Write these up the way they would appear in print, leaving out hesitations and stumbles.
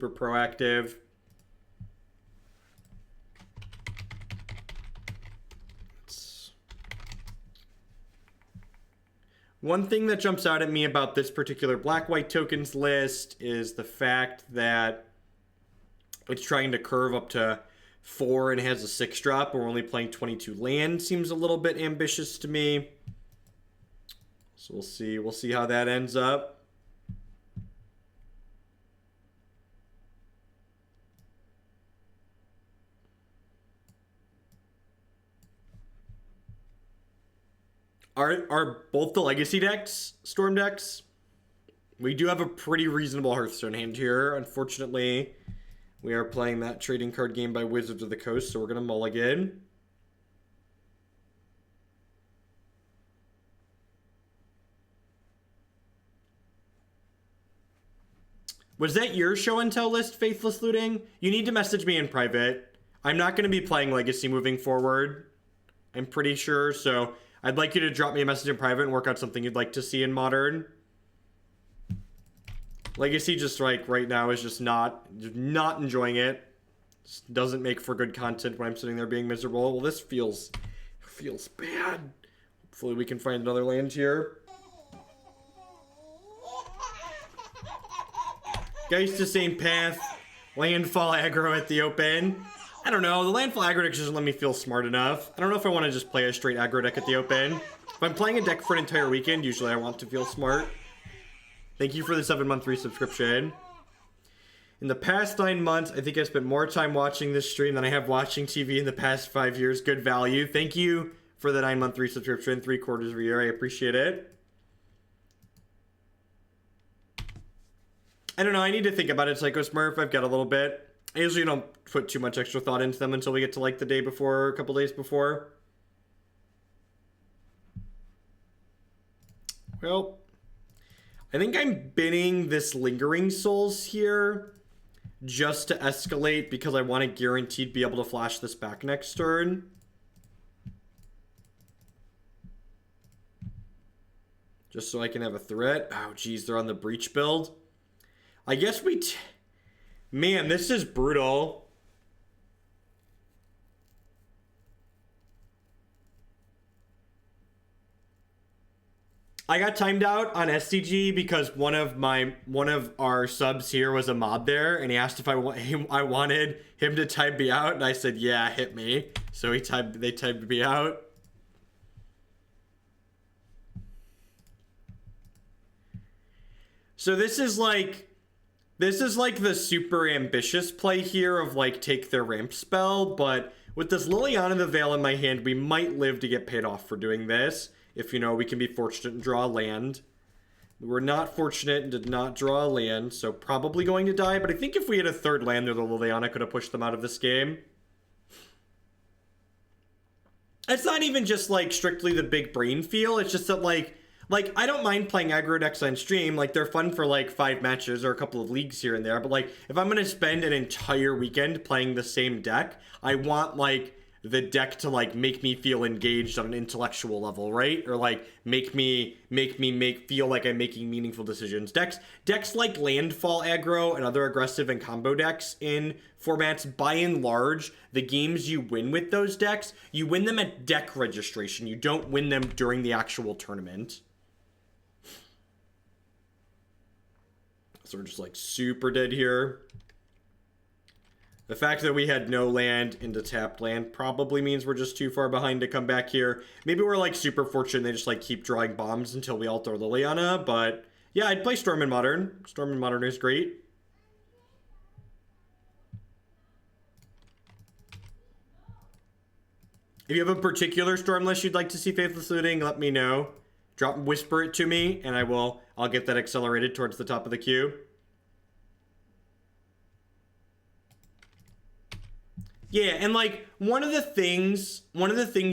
super proactive. One thing that jumps out at me about this particular black-white tokens list is the fact that it's trying to curve up to 4 and has a 6 drop, but we're only playing 22 land. Seems a little bit ambitious to me. So we'll see. We'll see how that ends up. Are both the legacy decks storm decks? We do have a pretty reasonable Hearthstone hand here. Unfortunately, we are playing that trading card game by Wizards of the Coast, so we're going to mulligan. Was that your show and tell list, Faithless Looting? You need to message me in private. I'm not going to be playing Legacy moving forward, I'm pretty sure, so I'd like you to drop me a message in private and work out something you'd like to see in Modern. Legacy just like right now is just not enjoying it. Just doesn't make for good content when I'm sitting there being miserable. Well, this feels bad. Hopefully we can find another land here. Geist to Same Path. Landfall aggro at the open. I don't know, the Landfall aggro deck doesn't let me feel smart enough. I don't know if I want to just play a straight aggro deck at the open. If I'm playing a deck for an entire weekend, usually I want to feel smart. Thank you for the 7-month resubscription. In the past 9 months, I think I spent more time watching this stream than I have watching TV in the past 5 years. Good value. Thank you for the 9-month resubscription, 3/4 of a year. I appreciate it. I don't know, I need to think about it, Psycho Smurf. I've got a little bit. I usually don't put too much extra thought into them until we get to like the day before, or a couple days before. Well, I think I'm binning this Lingering Souls here just to escalate because I want to guaranteed be able to flash this back next turn. Just so I can have a threat. Oh, geez, they're on the Breach build. I guess we... Man, this is brutal. I got timed out on SCG because one of our subs here was a mob there, and he asked if I wanted him to time me out, and I said, yeah, hit me. So they timed me out. So this is like the super ambitious play here of like take their ramp spell, but with this Liliana the Veil in my hand, we might live to get paid off for doing this. If, you know, we can be fortunate and draw a land. We were not fortunate and did not draw a land, so probably going to die, but I think if we had a third land there, the Liliana could have pushed them out of this game. It's not even just like strictly the big brain feel, it's just that like I don't mind playing aggro decks on stream. Like, they're fun for, like, 5 matches or a couple of leagues here and there. But, like, if I'm going to spend an entire weekend playing the same deck, I want, like, the deck to, like, make me feel engaged on an intellectual level, right? Or, like, make me feel like I'm making meaningful decisions. Decks like Landfall aggro and other aggressive and combo decks in formats, by and large, the games you win with those decks, you win them at deck registration. You don't win them during the actual tournament. So we're just like super dead here. The fact that we had no land into tapped land probably means we're just too far behind to come back here. Maybe we're like super fortunate they just like keep drawing bombs until we alter Liliana, but yeah, I'd play Storm in Modern. Storm in Modern is great. If you have a particular Storm list you'd like to see Faithless Looting, let me know. Whisper it to me, and I'll get that accelerated towards the top of the queue. Yeah, and like one of the things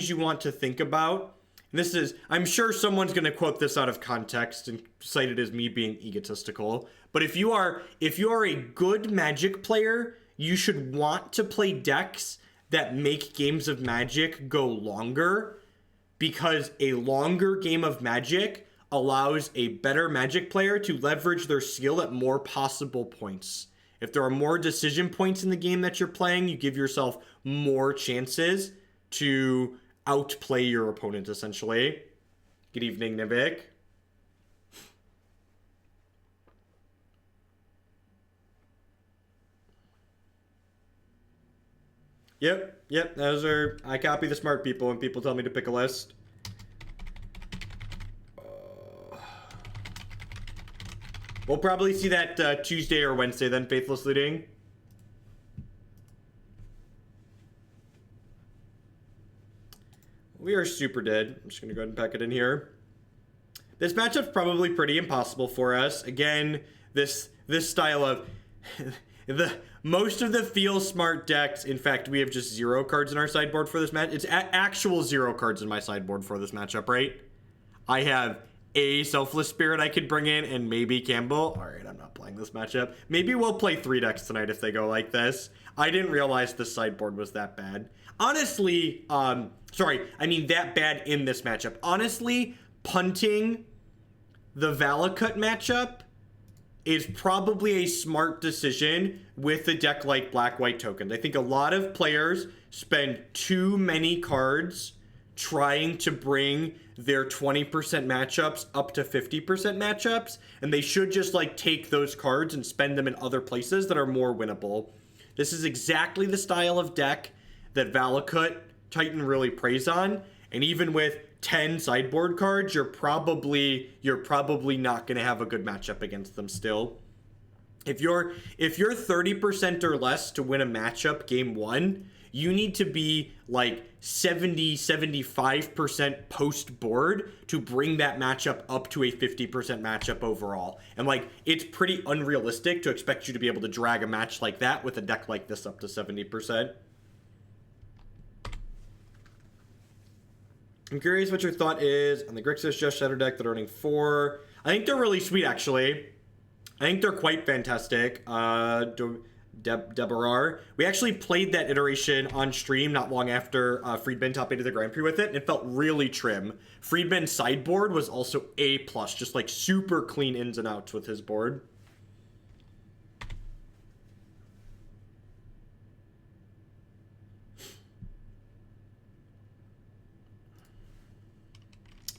you want to think about, and this is, I'm sure someone's gonna quote this out of context and cite it as me being egotistical, but if you are a good Magic player, you should want to play decks that make games of Magic go longer, because a longer game of Magic allows a better Magic player to leverage their skill at more possible points If there are more decision points in the game that you're playing, you give yourself more chances to outplay your opponent, essentially. Good evening, Nivik. Yep, those are... I copy the smart people when people tell me to pick a list. We'll probably see that Tuesday or Wednesday then, Faithless Looting. We are super dead. I'm just going to go ahead and pack it in here. This matchup's probably pretty impossible for us. Again, this style of... most of the feel smart decks, in fact, we have just 0 cards in our sideboard for this match. It's actual 0 cards in my sideboard for this matchup, right? I have a Selfless Spirit I could bring in and maybe Kambal. All right, I'm not playing this matchup. Maybe we'll play 3 decks tonight if they go like this. I didn't realize the sideboard was that bad. Honestly, that bad in this matchup. Honestly, punting the Valakut matchup is probably a smart decision with a deck like Black-White Tokens. I think a lot of players spend too many cards trying to bring their 20% matchups up to 50% matchups, and they should just like take those cards and spend them in other places that are more winnable. This is exactly the style of deck that Valakut Titan really preys on, and even with 10 sideboard cards, you're probably not going to have a good matchup against them still. If you're 30% or less to win a matchup game 1, you need to be like 75% post board to bring that matchup up to a 50% matchup overall. And like, it's pretty unrealistic to expect you to be able to drag a match like that with a deck like this up to 70%. I'm curious what your thought is on the Grixis Just Shadow deck that are running 4. I think they're really sweet, actually. I think they're quite fantastic. Debarar. We actually played that iteration on stream not long after Friedman top 8 of the Grand Prix with it, and it felt really trim. Friedman's sideboard was also A+, just like super clean ins and outs with his board.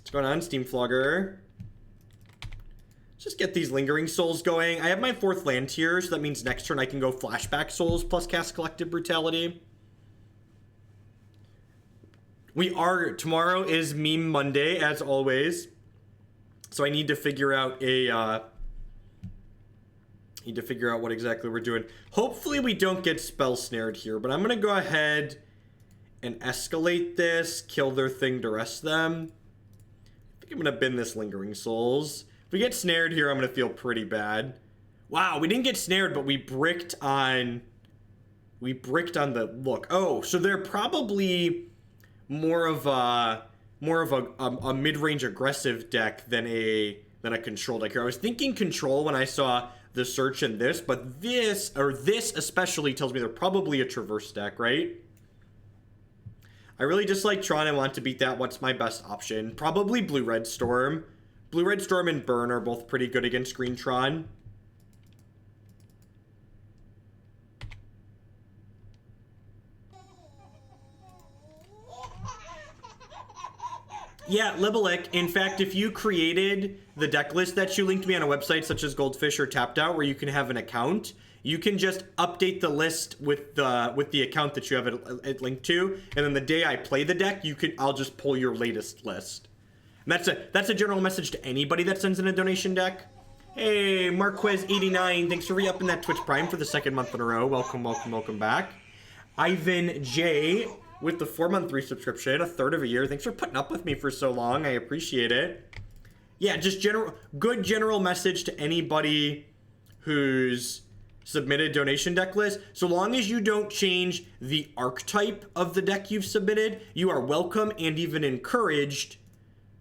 What's going on, Steam Flogger? Let's just get these Lingering Souls going. I have my 4th land here, so that means next turn I can go Flashback Souls plus cast Collective Brutality. Tomorrow is Meme Monday, as always. So I need to figure out what exactly we're doing. Hopefully we don't get spell snared here, but I'm going to go ahead and escalate this, kill their thing to rest them. I'm gonna bin this Lingering Souls. If we get snared here, I'm gonna feel pretty bad. Wow, we didn't get snared, but we bricked on the look. Oh, so they're probably more of a mid-range aggressive deck than a control deck here. I was thinking control when I saw the search in this, but this especially tells me they're probably a Traverse deck, right? I really dislike Tron and want to beat that. What's my best option? Probably Blue-Red Storm. Blue-Red Storm and Burn are both pretty good against Green Tron. Yeah, Libelik. In fact, if you created the deck list that you linked me on a website such as Goldfish or Tapped Out, where you can have an account, you can just update the list with the account that you have it linked to, and then the day I play the deck, I'll just pull your latest list. And that's a general message to anybody that sends in a donation deck. Hey, Marquez89, thanks for re-upping that Twitch Prime for the 2nd month in a row. Welcome back. Ivan J with the 4-month resubscription, a 1/3 of a year. Thanks for putting up with me for so long. I appreciate it. Yeah, just good general message to anybody who's submitted donation deck list. So long as you don't change the archetype of the deck you've submitted, you are welcome and even encouraged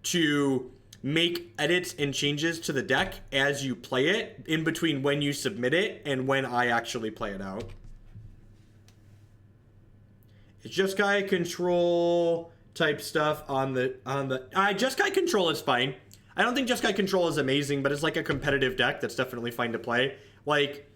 to make edits and changes to the deck as you play it, in between when you submit it and when I actually play it out. It's Jeskai control type stuff on the Jeskai control is fine. I don't think Jeskai control is amazing, but it's like a competitive deck that's definitely fine to play. Like,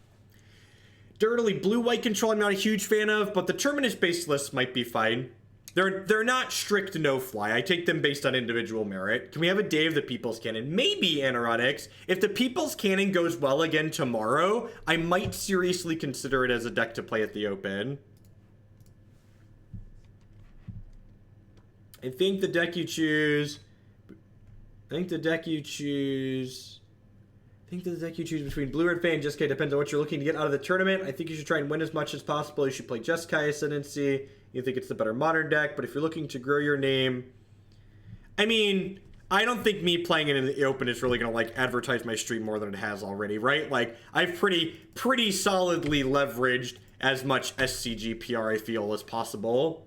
Dirtily blue-white control I'm not a huge fan of, but the Terminus-based lists might be fine. They're not strict no-fly. I take them based on individual merit. Can we have a day of the People's Cannon? Maybe, Anoronics. If the People's Cannon goes well again tomorrow, I might seriously consider it as a deck to play at the Open. I think the deck you choose between Blue Red Fang and Jeskai depends on what you're looking to get out of the tournament. I think you should try and win as much as possible. You should play Jeskai Ascendancy. You think it's the better modern deck, but if you're looking to grow your name... I mean, I don't think me playing it in the Open is really going to, like, advertise my stream more than it has already, right? Like, I've pretty solidly leveraged as much SCG PR, I feel, as possible.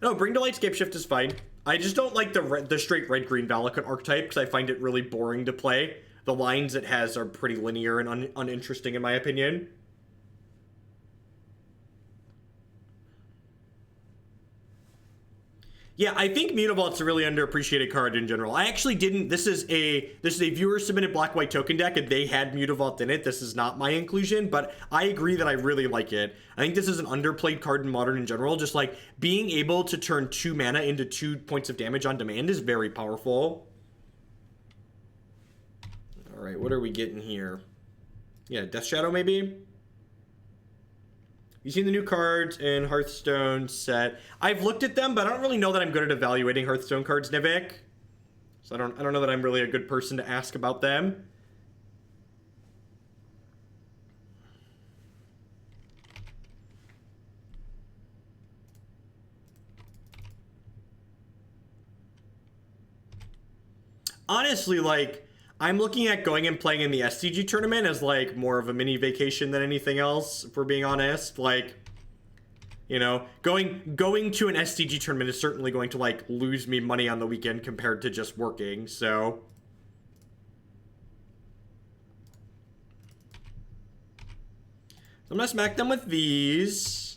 No, Bring to Light Scape Shift is fine. I just don't like the straight red-green Valakut archetype because I find it really boring to play. The lines it has are pretty linear and uninteresting in my opinion. Yeah, I think Mutavault's a really underappreciated card in general. I actually didn't. This is a viewer-submitted black-white token deck, and they had Mutavault in it. This is not my inclusion, but I agree that I really like it. I think this is an underplayed card in Modern in general. Just like being able to turn 2 mana into 2 points of damage on demand is very powerful. All right, what are we getting here? Yeah, Death Shadow maybe? You've seen the new cards in Hearthstone set. I've looked at them, but I don't really know that I'm good at evaluating Hearthstone cards, Nivik. So I don't know that I'm really a good person to ask about them. Honestly, like, I'm looking at going and playing in the SCG tournament as, like, more of a mini vacation than anything else, if we're being honest. Like, you know, going to an SCG tournament is certainly going to, like, lose me money on the weekend compared to just working, so... I'm gonna smack them with these.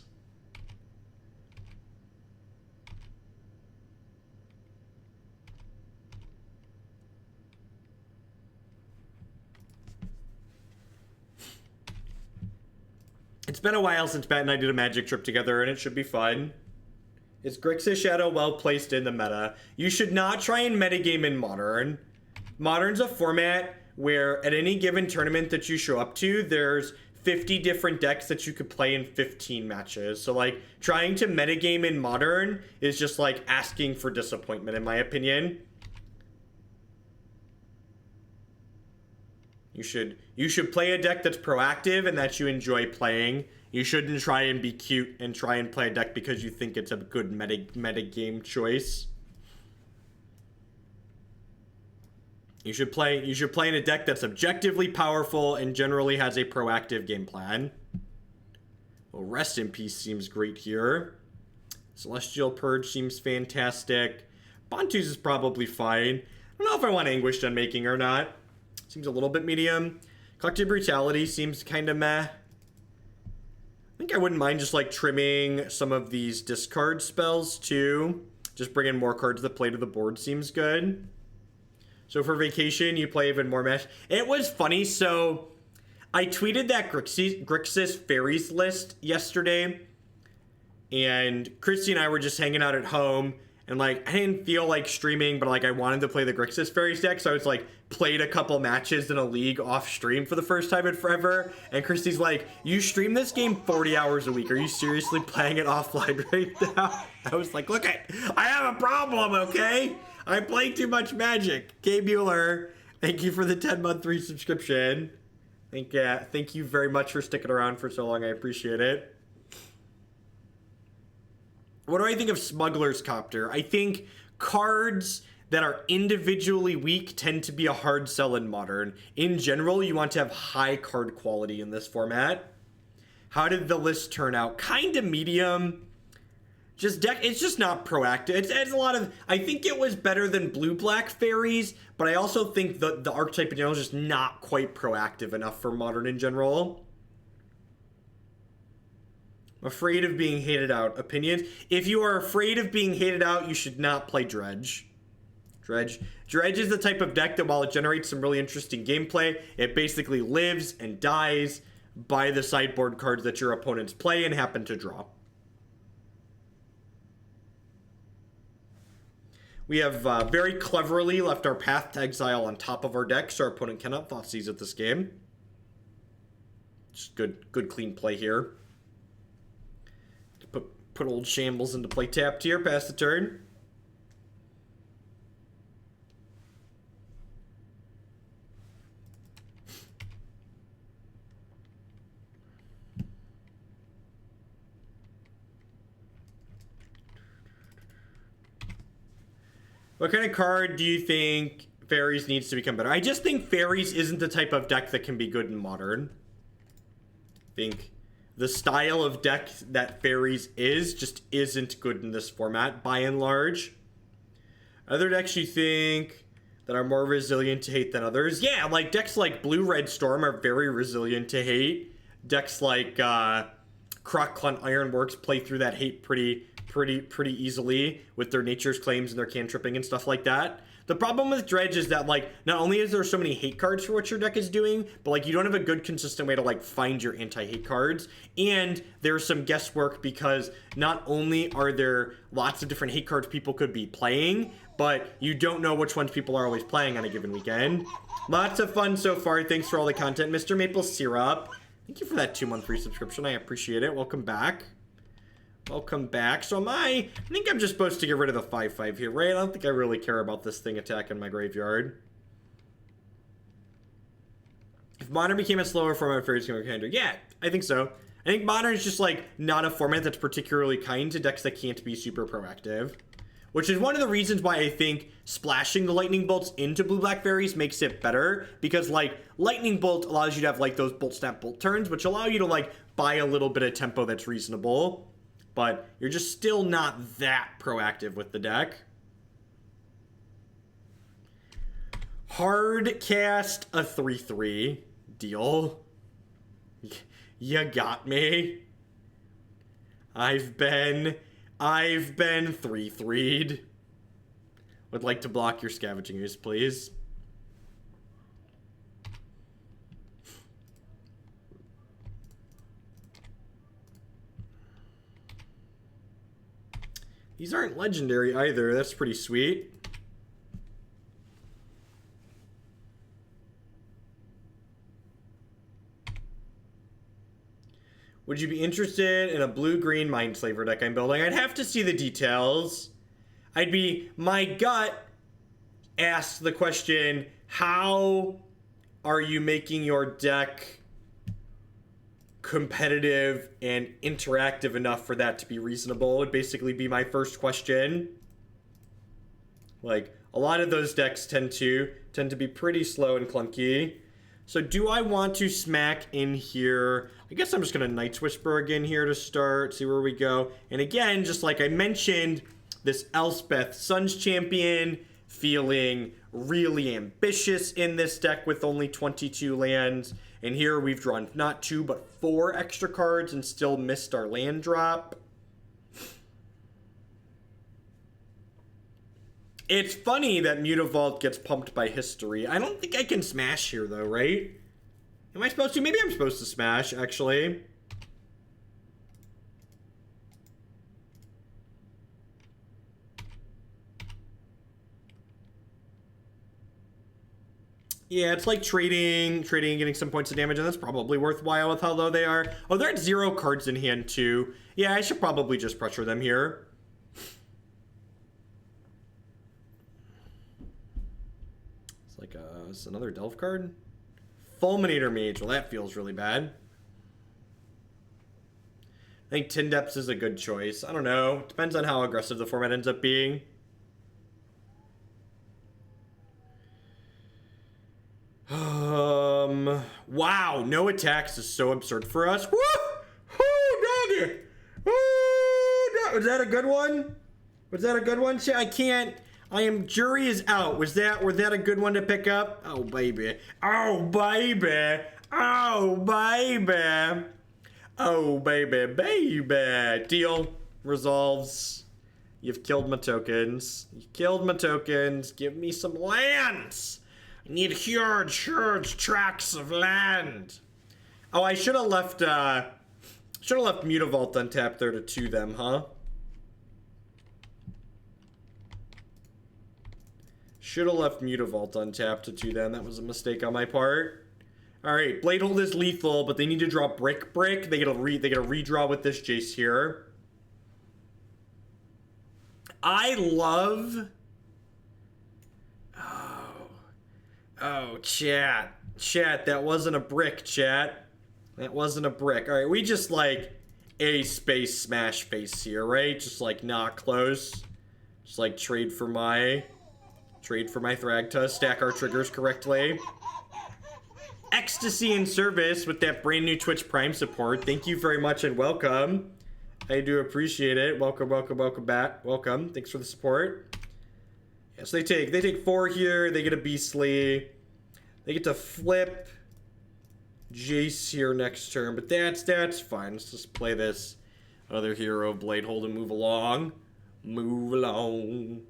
It's been a while since Matt and I did a Magic trip together, and it should be fun. Is Grixis Shadow well placed in the meta? You should not try and metagame in Modern. Modern's a format where at any given tournament that you show up to, there's 50 different decks that you could play in 15 matches. So, like, trying to metagame in Modern is just, like, asking for disappointment, in my opinion. You should play a deck that's proactive and that you enjoy playing. You shouldn't try and be cute and try and play a deck because you think it's a good meta game choice. You should play in a deck that's objectively powerful and generally has a proactive game plan. Well, Rest in Peace seems great here. Celestial Purge seems fantastic. Bontu's is probably fine. I don't know if I want Anguished Unmaking or not. Seems a little bit medium. Collective Brutality seems kind of meh. I think I wouldn't mind just, like, trimming some of these discard spells, too. Just bringing more cards to play to the board seems good. So for Vacation, you play even more Mesh. It was funny, so I tweeted that Grixis Fairies list yesterday. And Christy and I were just hanging out at home. And, like, I didn't feel like streaming, but, like, I wanted to play the Grixis Fairies deck. So I was, like, played a couple matches in a league off stream for the first time in forever. And Christy's like, you stream this game 40 hours a week. Are you seriously playing it offline right now? I was like, look, I have a problem, okay? I play too much Magic. K. Bueller, thank you for the 10-month resubscription. Thank you very much for sticking around for so long. I appreciate it. What do I think of Smuggler's Copter? I think cards that are individually weak tend to be a hard sell in Modern. In general, you want to have high card quality in this format. How did the list turn out? Kind of medium. It's just not proactive. It's a lot of... I think it was better than Blue-Black Fairies, but I also think the archetype in general is just not quite proactive enough for Modern in general. Afraid of being hated out. Opinions? If you are afraid of being hated out, you should not play Dredge. Dredge is the type of deck that while it generates some really interesting gameplay, it basically lives and dies by the sideboard cards that your opponents play and happen to draw. We have very cleverly left our Path to Exile on top of our deck, so our opponent cannot Thoughtseize at this game. Just good clean play here. Put old Shambles into play tapped here, pass the turn. What kind of card do you think Fairies needs to become better? I just think Fairies isn't the type of deck that can be good in Modern. I think the style of deck that Fairies is just isn't good in this format, by and large. Other decks you think that are more resilient to hate than others? Yeah, like decks like Blue-Red Storm are very resilient to hate. Decks like Crockclun Ironworks play through that hate pretty easily with their Nature's Claims and their cantripping and stuff like that. The problem with Dredge is that, like, not only is there so many hate cards for what your deck is doing, but, like, you don't have a good, consistent way to, like, find your anti-hate cards. And there's some guesswork because not only are there lots of different hate cards people could be playing, but you don't know which ones people are always playing on a given weekend. Lots of fun so far. Thanks for all the content. Mr. Maple Syrup, thank you for that 2-month free subscription. I appreciate it. Welcome back. Welcome back. So I think I'm just supposed to get rid of the 5/5 here, right? I don't think I really care about this thing attacking my graveyard. If Modern became a slower format of Fairies Game Commander, yeah, I think so. I think Modern is just, like, not a format that's particularly kind to decks that can't be super proactive. Which is one of the reasons why I think splashing the Lightning Bolts into Blue-Black Fairies makes it better. Because, like, Lightning Bolt allows you to have, like, those Bolt Snap Bolt turns, which allow you to, like, buy a little bit of tempo that's reasonable. But you're just still not that proactive with the deck. Hard cast a 3/3. Deal. You got me. I've been 3/3'd. Would like to block your Scavenging Ooze, please. These aren't legendary either. That's pretty sweet. Would you be interested in a blue-green Mindslaver deck I'm building? I'd have to see the details. My gut asks the question, how are you making your deck competitive and interactive enough for that to be reasonable would basically be my first question. Like, a lot of those decks tend to be pretty slow and clunky. So do I want to smack in here? I guess I'm just gonna Night's Whisper again here to start, see where we go. And again, just like I mentioned, this Elspeth Suns Champion feeling really ambitious in this deck with only 22 lands. And here we've drawn not 2, but 4 extra cards and still missed our land drop. It's funny that Mutavault gets pumped by history. I don't think I can smash here, though, right? Am I supposed to? Maybe I'm supposed to smash, actually. Yeah, it's like trading and getting some points of damage, and that's probably worthwhile with how low they are. Oh, they're at 0 cards in hand, too. Yeah, I should probably just pressure them here. It's like it's another Delve card. Fulminator Mage. Well, that feels really bad. I think Tin Depths is a good choice. I don't know. Depends on how aggressive the format ends up being. Wow, no attacks is so absurd for us. Woo! Oh, doggy! Oh, was that a good one? Was that a good one? I can't. Jury is out. Was that a good one to pick up? Oh, baby. Oh, baby. Oh, baby. Oh, baby. Deal. Resolves. You've killed my tokens. You killed my tokens. Give me some lands. I need huge tracts of land. Oh, I should have left Mutavault untapped there to 2 them, huh? Should have left Mutavault untapped to 2 them. That was a mistake on my part. Alright, Bladehold is lethal, but they need to draw Brick. They get a redraw with this Jace here. I love... Oh, chat. Chat, that wasn't a brick, chat. That wasn't a brick. Alright, we just, like, a space smash face here, right? Just, like, not close. Just, like, trade for my Thragtusk, stack our triggers correctly. Ecstasy in service with that brand new Twitch Prime support. Thank you very much and welcome. I do appreciate it. Welcome, welcome, welcome back. Welcome. Thanks for the support. Yeah, so they take 4 here. They get a Beastly. They get to flip Jace here next turn, but that's fine. Let's just play this other Hero of Bladehold and move along. Move along.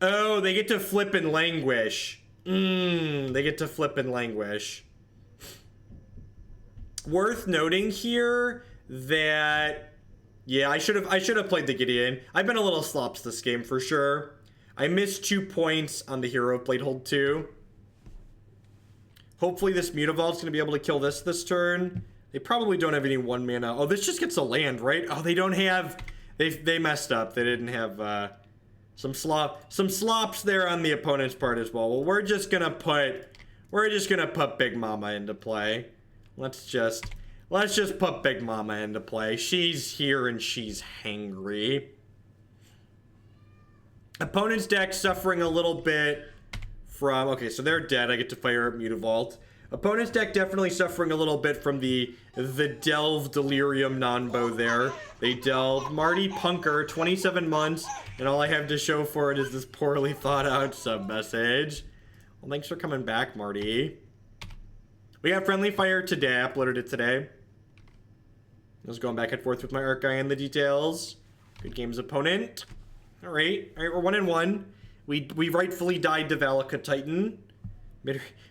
Oh, they get to flip and languish. They get to flip and languish. Worth noting here that, yeah, I should have played the Gideon. I've been a little slops this game for sure. I missed 2 points on the Hero of Bladehold 2. Hopefully this Mutavault's gonna be able to kill this turn. They probably don't have any 1 mana. Oh, this just gets a land, right? Oh, they don't have. They messed up. They didn't have some slops there on the opponent's part as well. Well, we're just gonna put Big Mama into play. Let's just put Big Mama into play. She's here and she's hangry. Opponent's deck suffering a little bit from... Okay, so they're dead. I get to fire up Mutavault. Opponent's deck definitely suffering a little bit from the Delve Delirium non-bow there. They delve Marty Punker, 27 months, and all I have to show for it is this poorly thought out sub-message. Well, thanks for coming back, Marty. We got Friendly Fire today. I uploaded it today. I was going back and forth with my art guy in the details. Good game's opponent. Alright, we're 1-1. We rightfully died to Valakut Titan.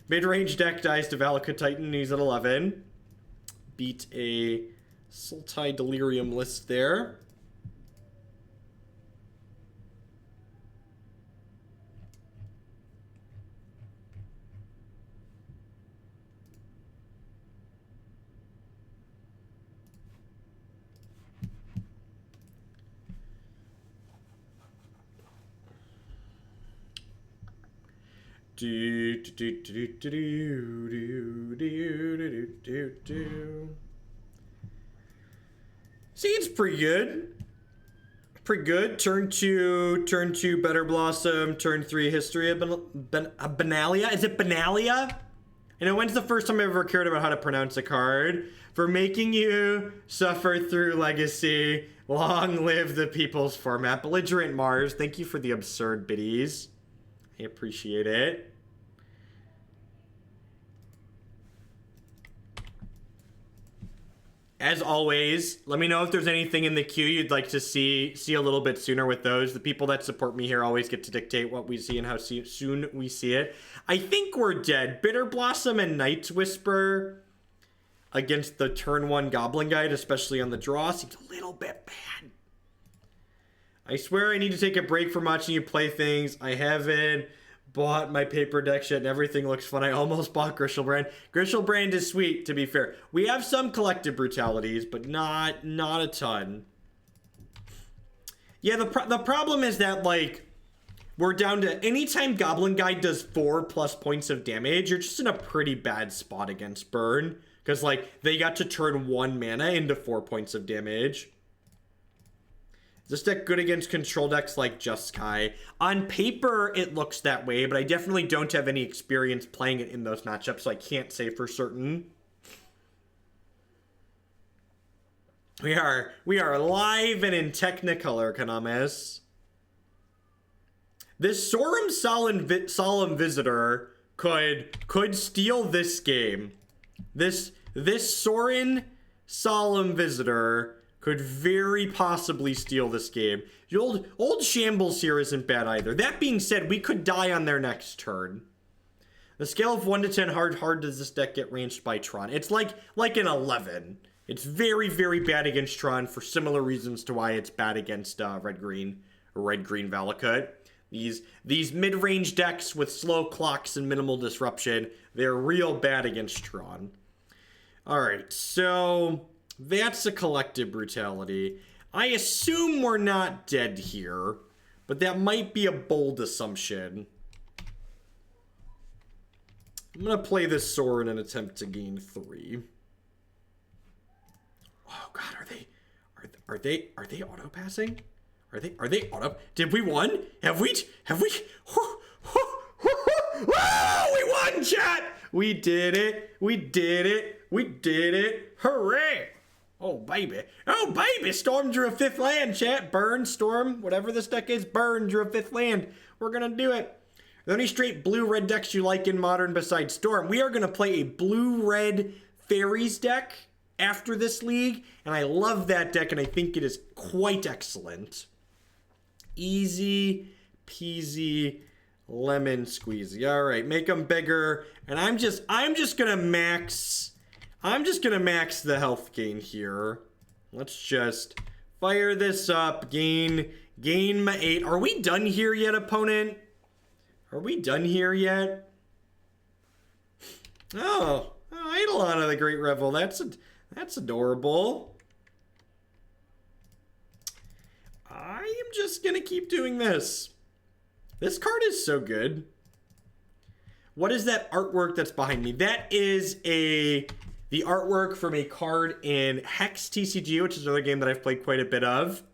Mid-range deck dies to Valakut Titan, he's at 11. Beat a Sultai Delirium list there. See, it's pretty good. Pretty good. Turn 2, Bitterblossom. Turn 3, History of Benalia. Is it Benalia? You know, when's the first time I ever cared about how to pronounce a card? For making you suffer through legacy. Long live the people's format. Belligerent Mars, thank you for the absurd biddies. I appreciate it. As always, let me know if there's anything in the queue you'd like to see a little bit sooner with those. The people that support me here always get to dictate what we see and how soon we see it. I think we're dead. Bitterblossom and Night's Whisper against the turn 1 Goblin Guide, especially on the draw, seems a little bit bad. I swear I need to take a break from watching you play things. I haven't bought my paper deck shit and everything looks fun. I almost bought Griselbrand. Griselbrand is sweet, to be fair. We have some Collective Brutalities, but not a ton. Yeah, the problem is that, like, we're down to... Anytime Goblin Guide does 4+ points of damage, you're just in a pretty bad spot against Burn. Because, like, they got to turn 1 mana into 4 points of damage. Is this deck good against control decks like Jeskai? On paper, it looks that way, but I definitely don't have any experience playing it in those matchups, so I can't say for certain. We are live and in Technicolor, Kanamis. This Sorin Solemn Visitor could steal this game. This Sorin Solemn Visitor could very possibly steal this game. The old Shambles here isn't bad either. That being said, we could die on their next turn. The scale of 1 to 10, hard does this deck get ranged by Tron? It's like an 11. It's very, very bad against Tron for similar reasons to why it's bad against red-green Valakut. These mid-range decks with slow clocks and minimal disruption, they're real bad against Tron. Alright, so that's a Collective Brutality. I assume we're not dead here, but that might be a bold assumption. I'm gonna play this Sorin and attempt to gain 3. Oh god, are they auto passing? Are they auto? Did we won? Have we? Whoa, we won, chat! We did it! We did it! We did it! Hooray! Oh baby! Oh baby! Storm drew a 5th land, chat. Burn, Storm, whatever this deck is, burn, drew a 5th land. We're gonna do it. Are there any straight blue-red decks you like in Modern besides Storm? We are gonna play a blue-red Fairies deck after this league, and I love that deck, and I think it is quite excellent. Easy peasy lemon squeezy. All right, make them bigger, and I'm just gonna max the health gain here. Let's just fire this up. Gain my 8. Are we done here yet, opponent? Are we done here yet? Oh, Eidolon of the Great Revel. That's adorable. I am just gonna keep doing this. This card is so good. What is that artwork that's behind me? That is the artwork from a card in Hex TCG, which is another game that I've played quite a bit of.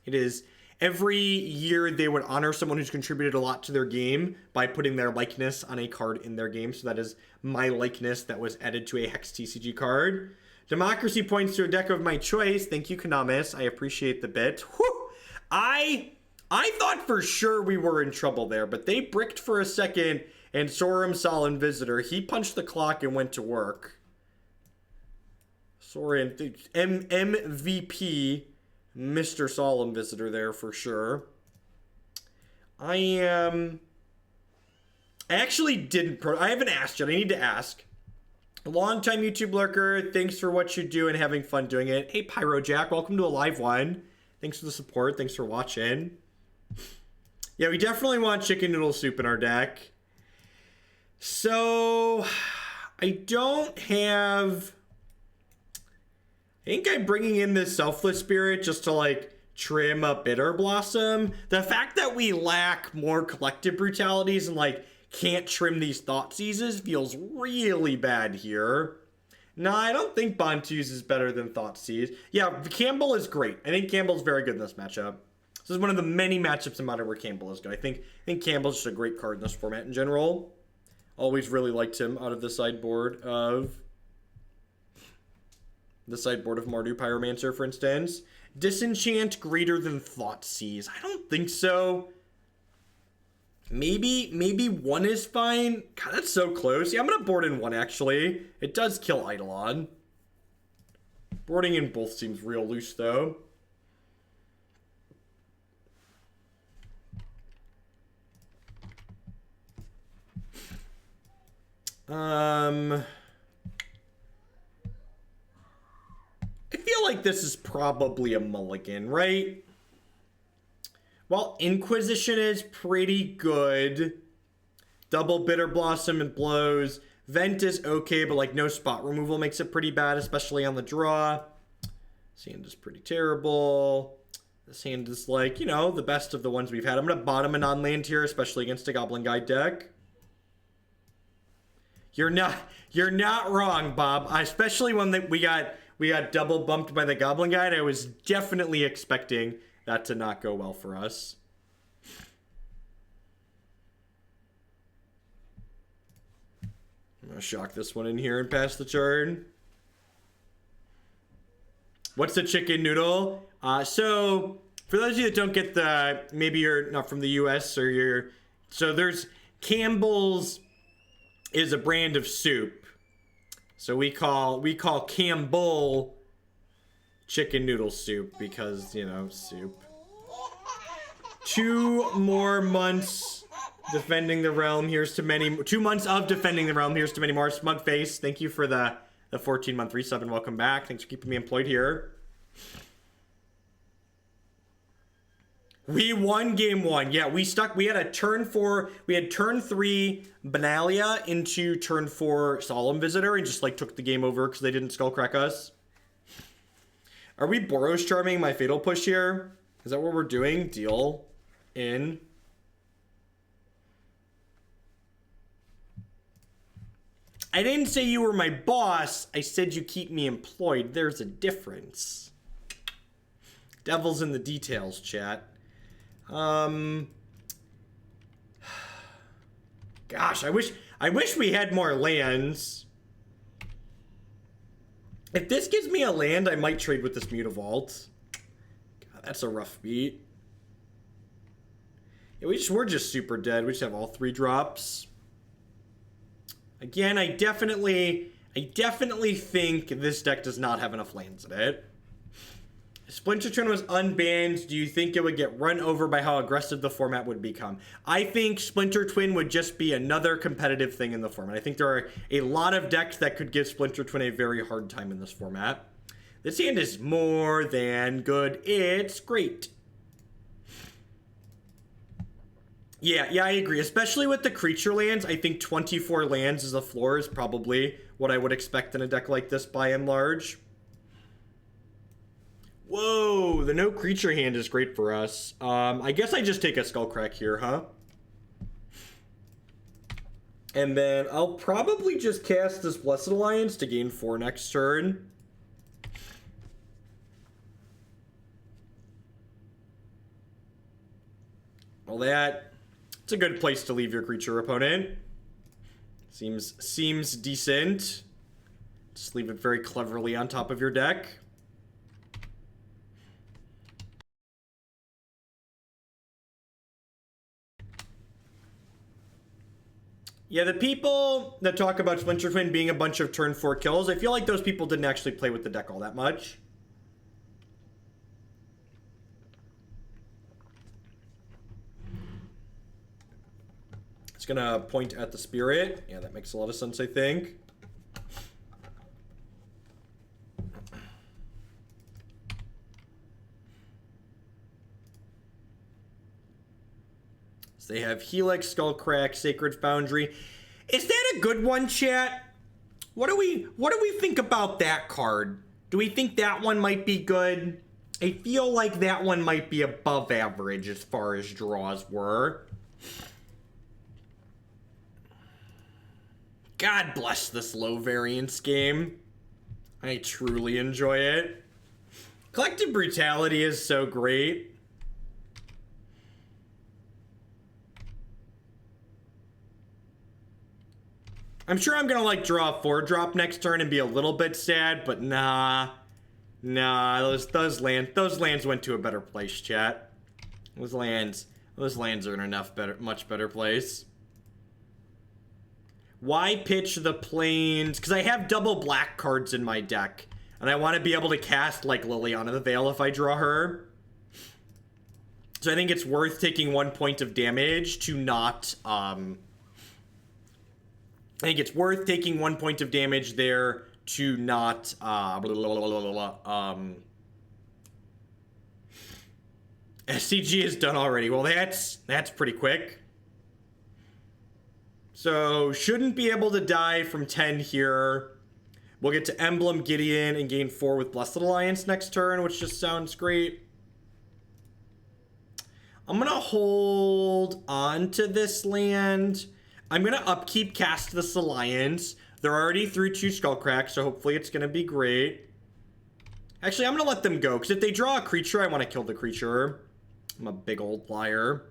It is every year they would honor someone who's contributed a lot to their game by putting their likeness on a card in their game. So that is my likeness that was added to a Hex TCG card. Democracy points to a deck of my choice. Thank you, Kanamis. I appreciate the bit. Whew. I thought for sure we were in trouble there, but they bricked for a second, and Sorin Solemn Visitor, he punched the clock and went to work. Sorin, MVP, Mr. Solemn Visitor there for sure. I actually didn't, I haven't asked yet. I need to ask. Long-time YouTube lurker, thanks for what you do and having fun doing it. Hey, Pyro Jack, welcome to a live one. Thanks for the support. Thanks for watching. Yeah, we definitely want chicken noodle soup in our deck. So, I don't have... I think I'm bringing in this Selfless Spirit just to, like, trim up Bitterblossom. The fact that we lack more Collective Brutalities and, like, can't trim these Thoughtseizes feels really bad here. No, I don't think Bontu's is better than Thoughtseize. Yeah, Kambal is great. I think Kambal's very good in this matchup. This is one of the many matchups in Modern where Kambal is good. I think Kambal's just a great card in this format in general. Always really liked him out of the sideboard of... Mardu Pyromancer, for instance. Disenchant greater than Thoughtseize. I don't think so. Maybe 1 is fine. God, that's so close. Yeah, I'm gonna board in 1, actually. It does kill Eidolon. Boarding in both seems real loose, though. I feel like this is probably a mulligan, right? Well, Inquisition is pretty good. Double Bitterblossom and blows. Vent is okay, but like no spot removal makes it pretty bad, especially on the draw. This hand is pretty terrible. This hand is like, you know, the best of the ones we've had. I'm going to bottom a non-land here, especially against a Goblin Guide deck. You're not wrong, Bob. Especially when we got double bumped by the Goblin Guide. I was definitely expecting that to not go well for us. I'm gonna shock this one in here and pass the turn. What's the chicken noodle? So for those of you that don't get the, maybe you're not from the US or you're, so there's Campbell's is a brand of soup. So we call Kambal chicken noodle soup because, you know, soup. 2 more months defending the realm. Here's to many. 2 months of defending the realm. Here's to many more. Smugface, thank you for the 14-month resub and welcome back. Thanks for keeping me employed here. We won game 1. Yeah, we had a turn 4. We had turn 3 Benalia into turn 4 Solemn Visitor and just like took the game over because they didn't skullcrack us. Are we Boros Charming my fatal push here? Is that what we're doing? Deal in. I didn't say you were my boss. I said you keep me employed. There's a difference. Devil's in the details, chat. Gosh, I wish we had more lands. If this gives me a land, I might trade with this Mutavault. God, that's a rough beat. Yeah, we're just super dead. We just have all 3 drops. Again, I definitely think this deck does not have enough lands in it. If Splinter Twin was unbanned, do you think it would get run over by how aggressive the format would become? I think Splinter Twin would just be another competitive thing in the format. I think there are a lot of decks that could give Splinter Twin a very hard time in this format. This hand is more than good. It's great. Yeah, I agree. Especially with the creature lands, I think 24 lands as a floor is probably what I would expect in a deck like this by and large. Whoa, the no creature hand is great for us. I guess I just take a Skullcrack here, huh? And then I'll probably just cast this Blessed Alliance to gain 4 next turn. Well, it's a good place to leave your creature opponent. Seems decent. Just leave it very cleverly on top of your deck. Yeah, the people that talk about Splinter Twin being a bunch of turn 4 kills, I feel like those people didn't actually play with the deck all that much. It's gonna point at the spirit. Yeah, that makes a lot of sense, I think. So they have Helix, Skullcrack, Sacred Foundry. Is that a good one, chat? What do we think about that card? Do we think that one might be good? I feel like that one might be above average as far as draws were. God bless this low variance game. I truly enjoy it. Collective Brutality is so great. I'm sure I'm gonna like draw a 4-drop next turn and be a little bit sad, but nah, those lands went to a better place, chat. Those lands are in a much better place. Why pitch the plains? Because I have double black cards in my deck, and I want to be able to cast like Liliana the Veil if I draw her. So I think it's worth taking 1 point of damage to not. I think it's worth taking 1 point of damage there to not. SCG is done already. Well, that's pretty quick. So, shouldn't be able to die from 10 here. We'll get to Emblem Gideon and gain 4 with Blessed Alliance next turn, which just sounds great. I'm going to hold on to this land. I'm going to upkeep cast this Alliance. They're already through 2 Skullcracks, so hopefully it's going to be great. Actually, I'm going to let them go, because if they draw a creature, I want to kill the creature. I'm a big old liar.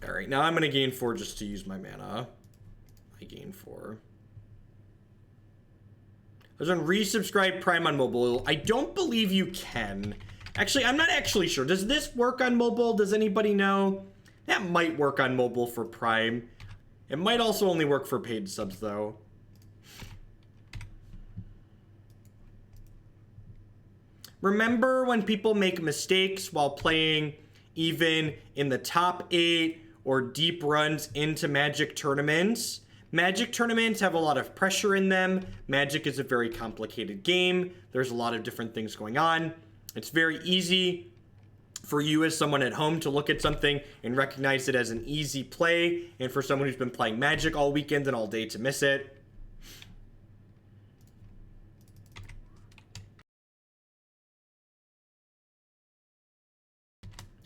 Alright, now I'm going to gain 4 just to use my mana. I gain 4. There's one resubscribe Prime on mobile. I don't believe you can. Actually, I'm not actually sure. Does this work on mobile? Does anybody know? That might work on mobile for Prime. It might also only work for paid subs, though. remember when people make mistakes while playing even in the top 8 or deep runs into Magic tournaments? Magic tournaments have a lot of pressure in them. Magic is a very complicated game. There's a lot of different things going on. It's very easy for you as someone at home to look at something and recognize it as an easy play, and for someone who's been playing Magic all weekend and all day to miss it.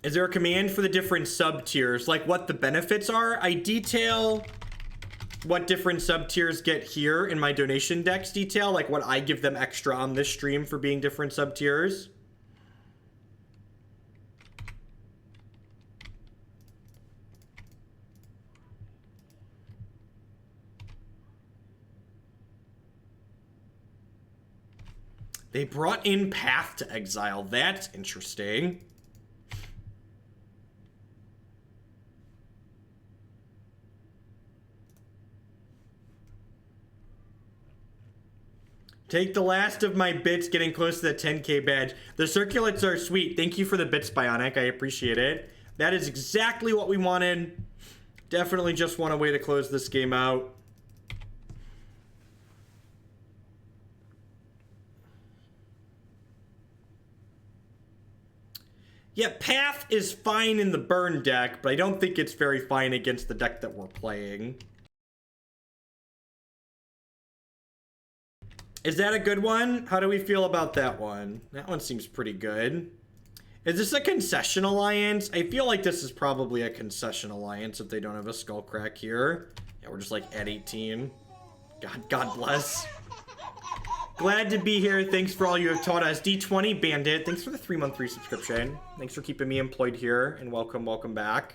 Is there a command for the different sub-tiers, like what the benefits are? I detail what different sub-tiers get here in my donation decks detail, like what I give them extra on this stream for being different sub-tiers. They brought in Path to Exile. That's interesting. Take the last of my bits, getting close to the 10K badge. The circulates are sweet. Thank you for the bits, Bionic. I appreciate it. That is exactly what we wanted. Definitely just want a way to close this game out. Yeah, Path is fine in the burn deck, but I don't think it's very fine against the deck that we're playing. Is that a good one? How do we feel about that one? That one seems pretty good. Is this a concession alliance? I feel like this is probably a concession alliance if they don't have a Skullcrack here. Yeah, we're just like at 18. God bless. Glad to be here. Thanks for all you have taught us. D20 Bandit, thanks for the 3-month resubscription. Thanks for keeping me employed here, and welcome back.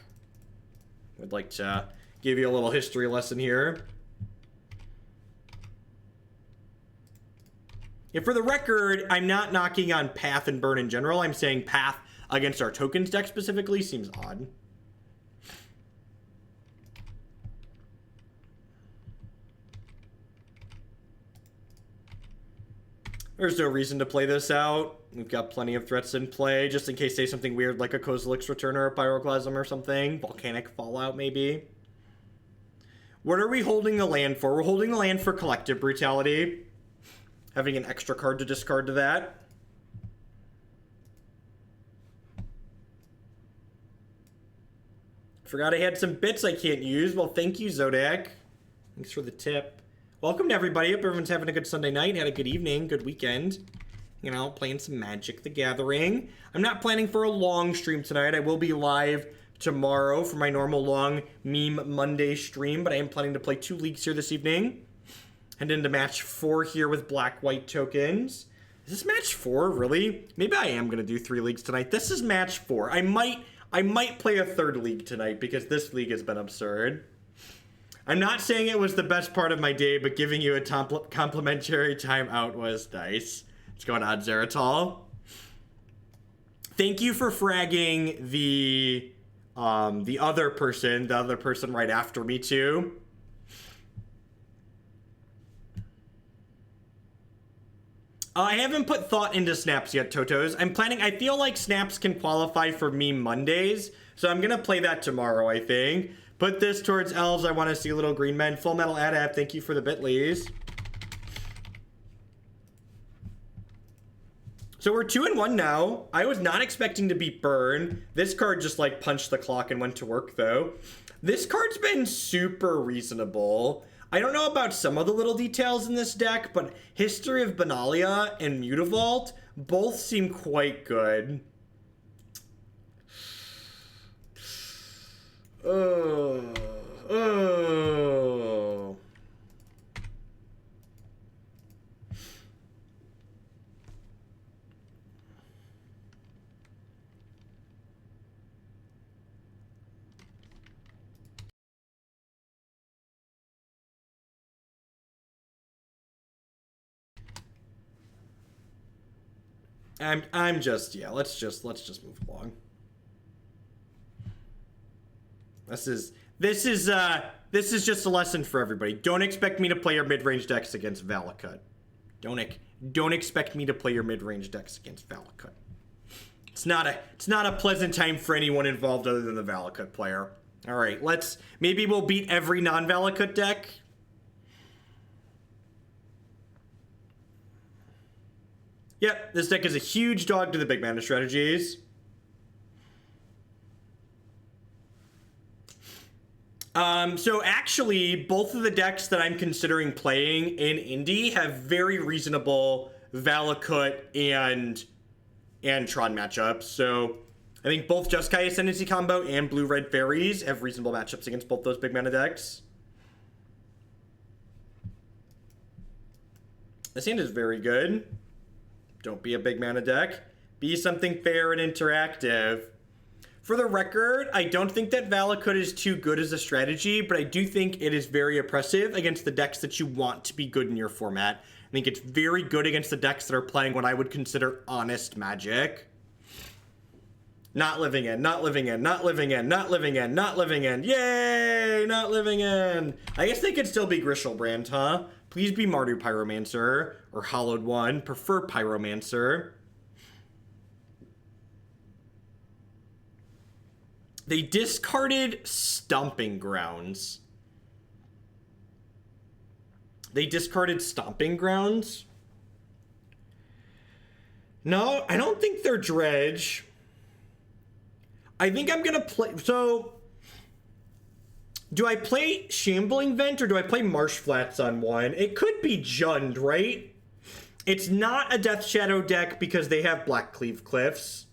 Would like to give you a little history lesson here. And for the record, I'm not knocking on Path and Burn in general. I'm saying Path against our tokens deck specifically seems odd. There's no reason to play this out. We've got plenty of threats in play, just in case they say something weird like a Kozilek's Return or a Pyroclasm or something. Volcanic Fallout, maybe. What are we holding the land for? We're holding the land for Collective Brutality. Having an extra card to discard to that. Forgot I had some bits I can't use. Well, thank you, Zodiac. Thanks for the tip. Welcome to everybody. Hope everyone's having a good Sunday night. Had a good evening, good weekend. You know, playing some Magic the Gathering. I'm not planning for a long stream tonight. I will be live tomorrow for my normal long Meme Monday stream, but I am planning to play 2 leagues here this evening. Head into match 4 here with black-white tokens. Is this match 4, really? Maybe I am going to do 3 leagues tonight. This is match 4. I might play a 3rd league tonight because this league has been absurd. I'm not saying it was the best part of my day, but giving you a complimentary timeout was nice. What's going on, Zeratal? Thank you for fragging the other person right after me too. I haven't put thought into snaps yet, Totos. I feel like snaps can qualify for Meme Mondays, so I'm gonna play that tomorrow, I think. Put this towards elves. I want to see little green men. Full Metal Adapt, thank you for the bitleys. So we're 2-1 now. I was not expecting to beat Burn. This card just like punched the clock and went to work though. This card's been super reasonable. I don't know about some of the little details in this deck, but History of Benalia and Mutavault both seem quite good. Oh. I'm just, yeah, let's just move along. This is just a lesson for everybody. Don't expect me to play your mid-range decks against Valakut. Don't expect me to play your mid-range decks against Valakut. It's not a pleasant time for anyone involved other than the Valakut player. All right, maybe we'll beat every non-Valakut deck. Yep, this deck is a huge dog to the big mana strategies. So actually, both of the decks that I'm considering playing in Indy have very reasonable Valakut and Tron matchups. So I think both Jeskai Ascendancy combo and Blue-Red Fairies have reasonable matchups against both those big mana decks. This hand is very good. Don't be a big mana deck. Be something fair and interactive. For the record, I don't think that Valakut is too good as a strategy, but I do think it is very oppressive against the decks that you want to be good in your format. I think it's very good against the decks that are playing what I would consider honest Magic. Not living in, not living in, not living in, not living in, not living in. Yay! Not living in. I guess they could still be Grishelbrand, huh? Please be Mardu Pyromancer or Hollowed One. Prefer Pyromancer. They discarded Stomping Grounds. They discarded Stomping Grounds? No, I don't think they're Dredge. I think I'm gonna play... So, do I play Shambling Vent or do I play Marsh Flats on one? It could be Jund, right? It's not a Death Shadow deck because they have Blackcleave Cliffs.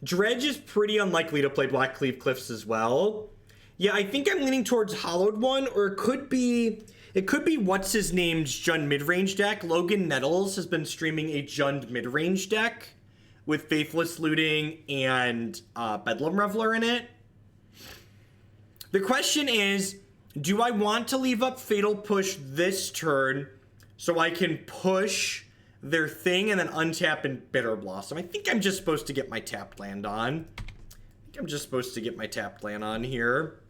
Dredge is pretty unlikely to play Blackcleave Cliffs as well. Yeah, I think I'm leaning towards Hollowed One, or it could be what's his name's Jund midrange deck. Logan Nettles has been streaming a Jund midrange deck with Faithless Looting and Bedlam Reveler in it. The question is, do I want to leave up Fatal Push this turn so I can push their thing and then untap and Bitterblossom? I think I'm just supposed to get my tapped land on. Here.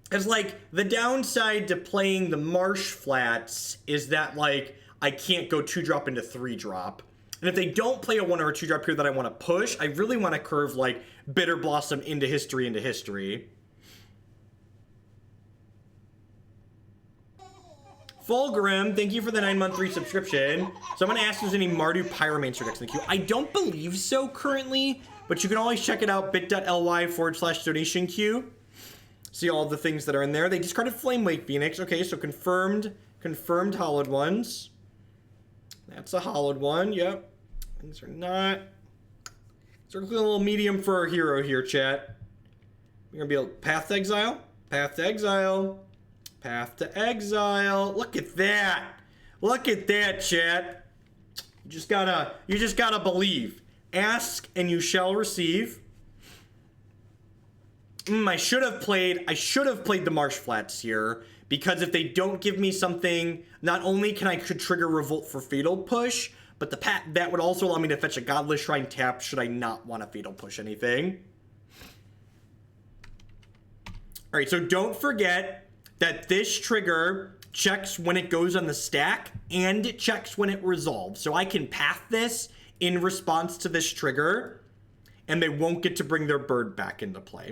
It's like, the downside to playing the Marsh Flats is that, like, I can't go 2-drop into 3-drop. And if they don't play a 1 or a 2-drop here that I want to push, I really want to curve, like, Bitterblossom into history. Fulgrim, thank you for the 9-month resubscription. Someone asked if there's any Mardu Pyromancer decks in the queue. I don't believe so currently, but you can always check it out, bit.ly/donation queue. See all the things that are in there. They discarded Flamewake Phoenix. Okay, so confirmed Hollowed Ones. That's a Hollowed One, yep. Things are not. It's a little medium for our hero here, chat. We're gonna be able Path to Exile. Look at that, chat. You just gotta believe. Ask and you shall receive. I should have played the Marsh Flats here, because if they don't give me something, not only could trigger Revolt for Fatal Push, but that would also allow me to fetch a Godless Shrine tap should I not want to Fatal Push anything. Alright, so don't forget that this trigger checks when it goes on the stack, and it checks when it resolves. So I can path this in response to this trigger, and they won't get to bring their bird back into play.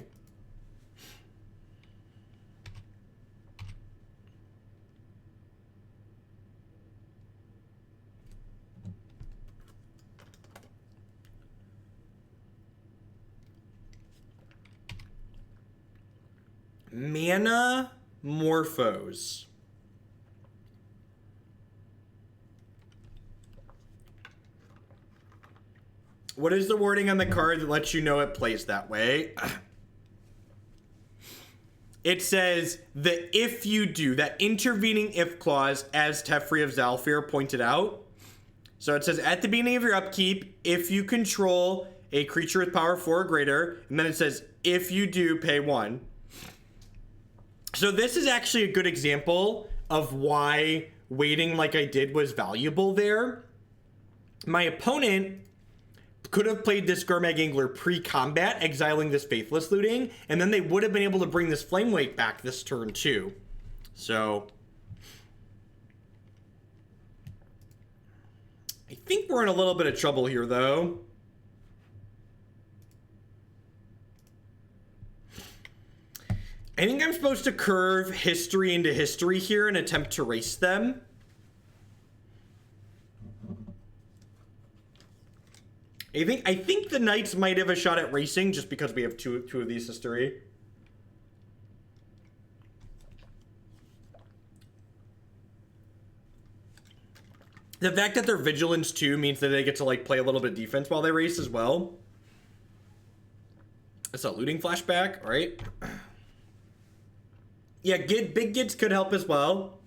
Mana Morphos. What is the wording on the card that lets you know it plays that way? It says the if you do, that intervening if clause, as Teferi of Zalfir pointed out. So it says at the beginning of your upkeep, if you control a creature with power 4 or greater, and then it says if you do, pay 1. So this is actually a good example of why waiting like I did was valuable there. My opponent could have played this Gurmag Angler pre-combat, exiling this Faithless Looting, and then they would have been able to bring this Flame Wake back this turn too. So I think we're in a little bit of trouble here, though. I think I'm supposed to curve history into history here and attempt to race them. I think the Knights might have a shot at racing just because we have two of these history. The fact that they're Vigilance too means that they get to like play a little bit of defense while they race as well. It's a looting flashback, right? Yeah, Big Gids could help as well.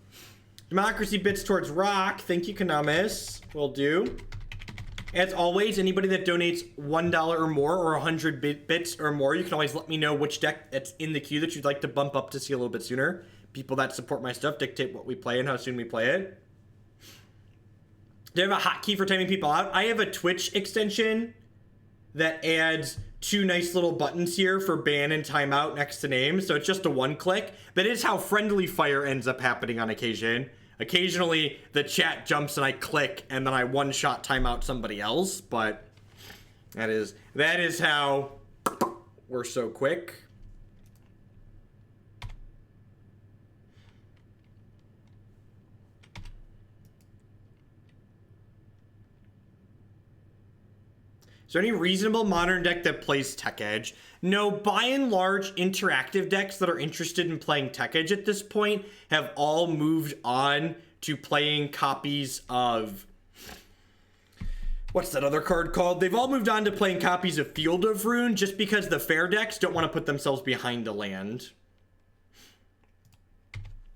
Democracy bits towards rock. Thank you, Kanamis. Will do. As always, anybody that donates $1 or more or 100 bits or more, you can always let me know which deck that's in the queue that you'd like to bump up to see a little bit sooner. People that support my stuff dictate what we play and how soon we play it. Do you have a hotkey for timing people out? I have a Twitch extension that adds 2 nice little buttons here for ban and timeout next to names. So it's just a 1-click. That is how friendly fire ends up happening on occasion. Occasionally, the chat jumps and I click, and then I one-shot timeout somebody else. But that is how we're so quick. Is there any reasonable modern deck that plays Tech Edge? No, by and large, interactive decks that are interested in playing Tech Edge at this point have all moved on to playing copies of... What's that other card called? They've all moved on to playing copies of Field of Ruin just because the fair decks don't want to put themselves behind a land.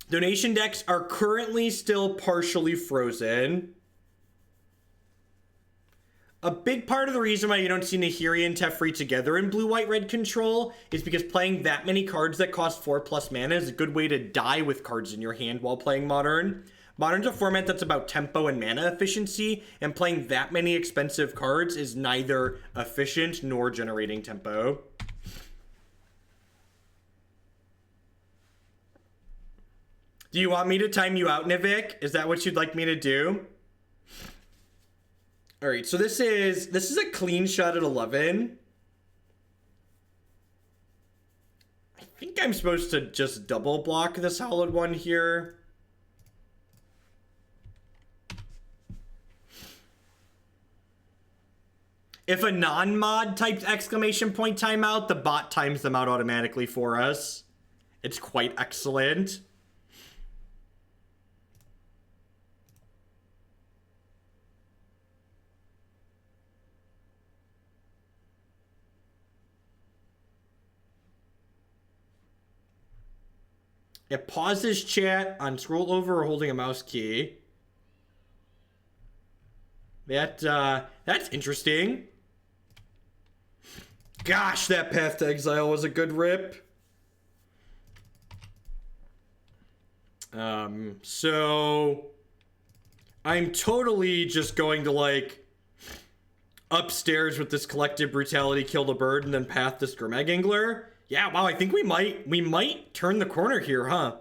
Donation decks are currently still partially frozen. A big part of the reason why you don't see Nahiri and Teferi together in blue-white-red control is because playing that many cards that cost 4+ mana is a good way to die with cards in your hand while playing Modern. Modern's a format that's about tempo and mana efficiency, and playing that many expensive cards is neither efficient nor generating tempo. Do you want me to time you out, Nivik? Is that what you'd like me to do? All right, so this is a clean shot at 11. I think I'm supposed to just double block the solid one here. If a non-mod types exclamation point timeout, the bot times them out automatically for us. It's quite excellent. It pauses chat on scroll over or holding a mouse key. That's interesting. Gosh, that Path to Exile was a good rip. So I'm totally just going to like upstairs with this Collective Brutality, kill the bird, and then Path this Gurmag Angler. Yeah, wow, I think we might turn the corner here, huh?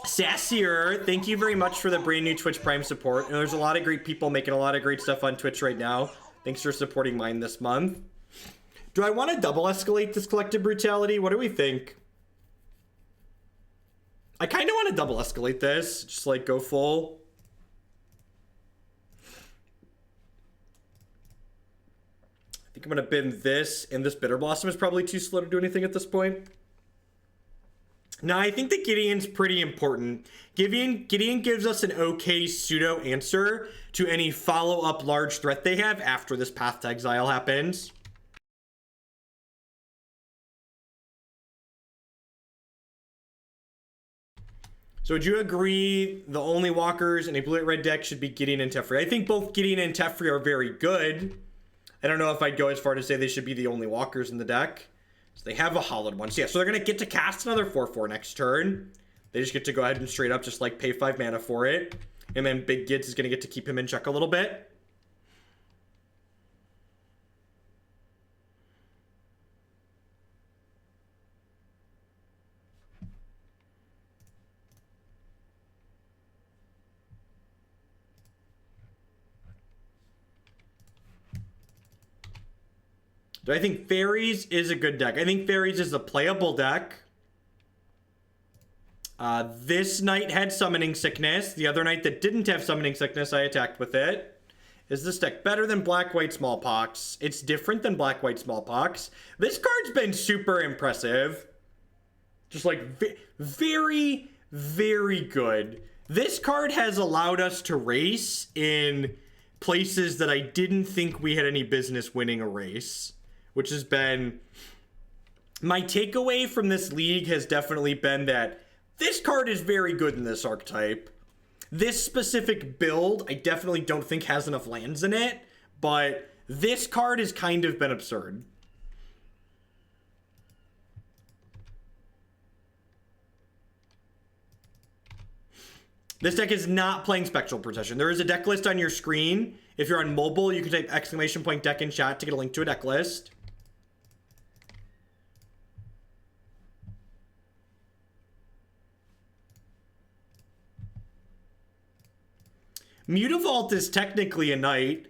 Sassier, thank you very much for the brand new Twitch Prime support. And there's a lot of great people making a lot of great stuff on Twitch right now. Thanks for supporting mine this month. Do I want to double escalate this Collective Brutality? What do we think? I kind of want to double escalate this. Just like go full. I think I'm going to bin this, and this Bitterblossom is probably too slow to do anything at this point. Now, I think that Gideon's pretty important. Gideon gives us an okay pseudo answer to any follow-up large threat they have after this Path to Exile happens. So would you agree the only walkers in a blue-red deck should be Gideon and Teferi? I think both Gideon and Teferi are very good. I don't know if I'd go as far to say they should be the only walkers in the deck. So they have a hollowed one. So yeah, so they're going to get to cast another 4/4 next turn. They just get to go ahead and straight up just like pay 5 mana for it. And then Big Gids is going to get to keep him in check a little bit. Do I think Fairies is a good deck? I think Fairies is a playable deck. This night had Summoning Sickness. The other night that didn't have Summoning Sickness, I attacked with it. Is this deck better than Black-White Smallpox? It's different than Black-White Smallpox. This card's been super impressive. Just like very, very good. This card has allowed us to race in places that I didn't think we had any business winning a race. Which has been... My takeaway from this league has definitely been that this card is very good in this archetype. This specific build, I definitely don't think has enough lands in it. But this card has kind of been absurd. This deck is not playing Spectral Procession. There is a deck list on your screen. If you're on mobile, you can type !deck in chat to get a link to a deck list. Mutavault is technically a knight.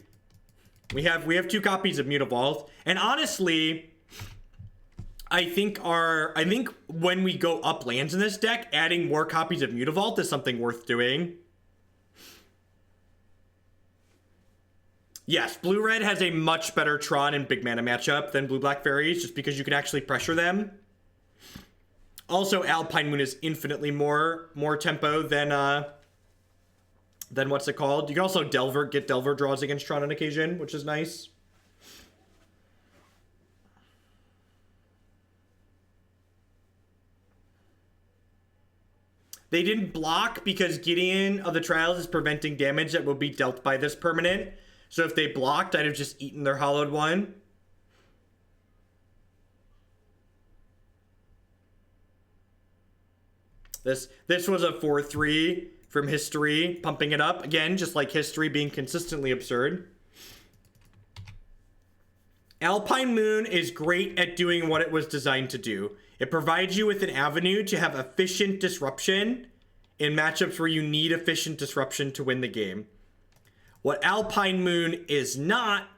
We have 2 copies of Mutavault, and honestly, I think when we go up lands in this deck, adding more copies of Mutavault is something worth doing. Yes, Blue-Red has a much better Tron and big mana matchup than Blue-Black Fairies, just because you can actually pressure them. Also, Alpine Moon is infinitely more tempo than what's it called? You can also get Delver draws against Tron on occasion, which is nice. They didn't block because Gideon of the Trials is preventing damage that will be dealt by this permanent. So if they blocked, I'd have just eaten their hollowed one. This was a 4/3 from History, pumping it up. Again, just like History being consistently absurd. Alpine Moon is great at doing what it was designed to do. It provides you with an avenue to have efficient disruption in matchups where you need efficient disruption to win the game. What Alpine Moon is not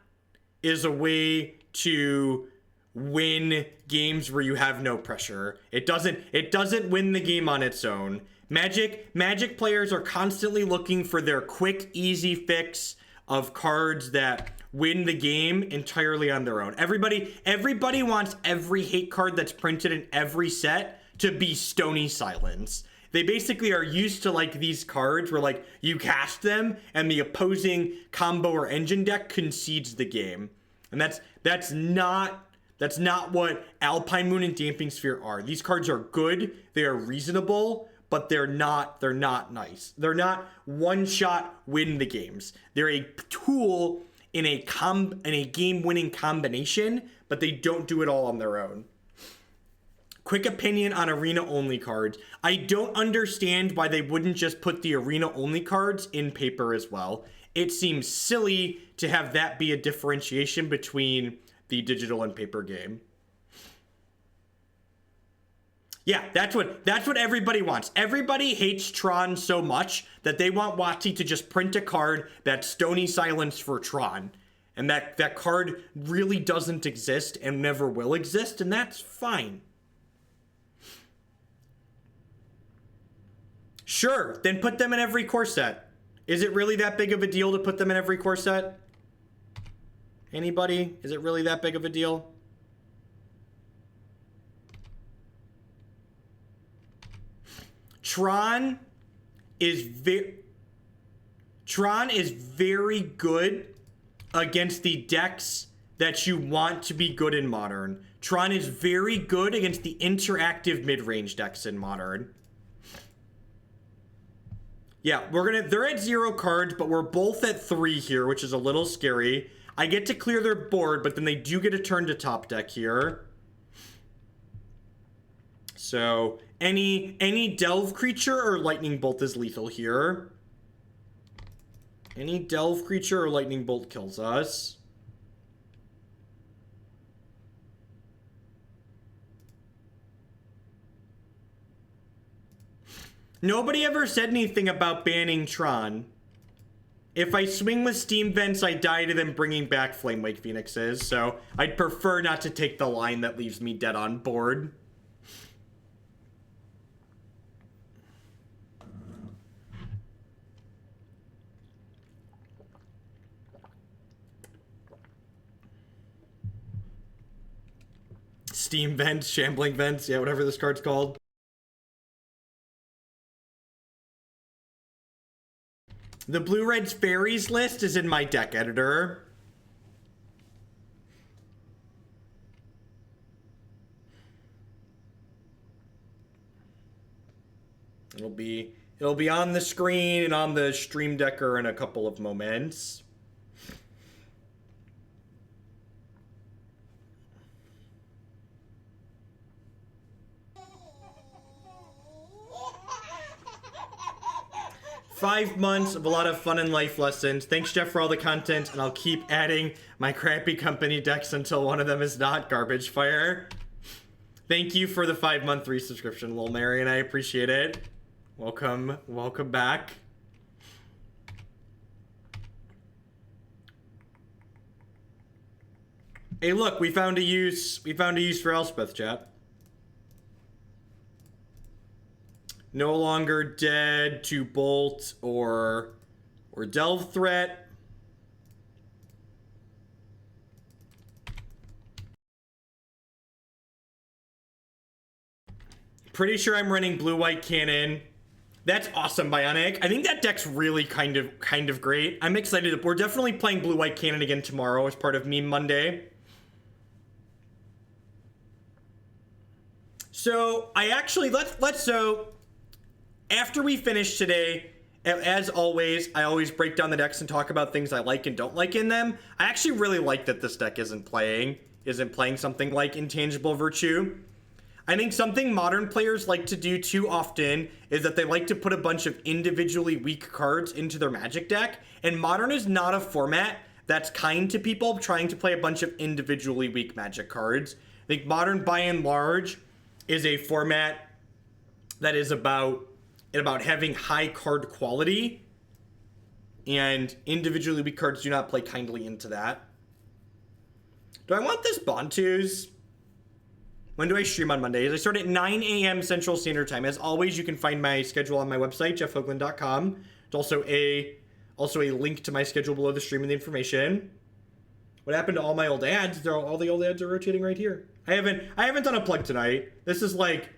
is a way to win games where you have no pressure. It doesn't win the game on its own. Magic players are constantly looking for their quick, easy fix of cards that win the game entirely on their own. Everybody wants every hate card that's printed in every set to be Stony Silence. They basically are used to like these cards where like you cast them and the opposing combo or engine deck concedes the game. And that's not what Alpine Moon and Damping Sphere are. These cards are good, they are reasonable, but they're not nice. They're not one-shot win the games. They're a tool in a game-winning combination, but they don't do it all on their own. Quick opinion on arena-only cards. I don't understand why they wouldn't just put the arena-only cards in paper as well. It seems silly to have that be a differentiation between the digital and paper game. Yeah, that's what everybody wants. Everybody hates Tron so much that they want WotC to just print a card that's Stony Silence for Tron. And that card really doesn't exist and never will exist, and that's fine. Sure, then put them in every core set. Is it really that big of a deal to put them in every core set? Anybody? Is it really that big of a deal? Tron is very good against the decks that you want to be good in Modern. Tron is very good against the interactive mid-range decks in Modern. Yeah, they're at 0 cards, but we're both at 3 here, which is a little scary. I get to clear their board, but then they do get a turn to top deck here. So any delve creature or lightning bolt is lethal here. Any delve creature or lightning bolt kills us. Nobody ever said anything about banning Tron. If I swing with Steam Vents, I die to them bringing back Flamewake Phoenixes, so I'd prefer not to take the line that leaves me dead on board. Steam Vents, Shambling Vents, yeah, whatever this card's called. The Blue-Red's Fairies list is in my deck editor. It'll be on the screen and on the Stream Decker in a couple of moments. Five months of a lot of fun and life lessons. Thanks, Jeff, for all the content, and I'll keep adding my crappy company decks until one of them is not Garbage Fire. Thank you for the 5-month resubscription, Lil Mary, and I appreciate it. Welcome back. Hey, look, we found a use for Elspeth, chat. No longer dead to bolt or delve threat. Pretty sure I'm running blue-white cannon. That's awesome, Bionic. I think that deck's really kind of great. I'm excited. We're definitely playing blue-white cannon again tomorrow as part of Meme Monday. So I actually so after we finish today, as always, I always break down the decks and talk about things I like and don't like in them. I actually really like that this deck isn't playing something like Intangible Virtue. I think something modern players like to do too often is that they like to put a bunch of individually weak cards into their Magic deck, and Modern is not a format that's kind to people trying to play a bunch of individually weak Magic cards. I think Modern, by and large, is a format that is about having high card quality, and individually weak cards do not play kindly into that. Do I want this Bontu's? When do I stream on Mondays? I start at 9 a.m. Central Standard Time. As always, you can find my schedule on my website, jeffhoagland.com. There's also a link to my schedule below the stream and the information. What happened to all my old ads? All the old ads are rotating right here. I haven't done a plug tonight. This is like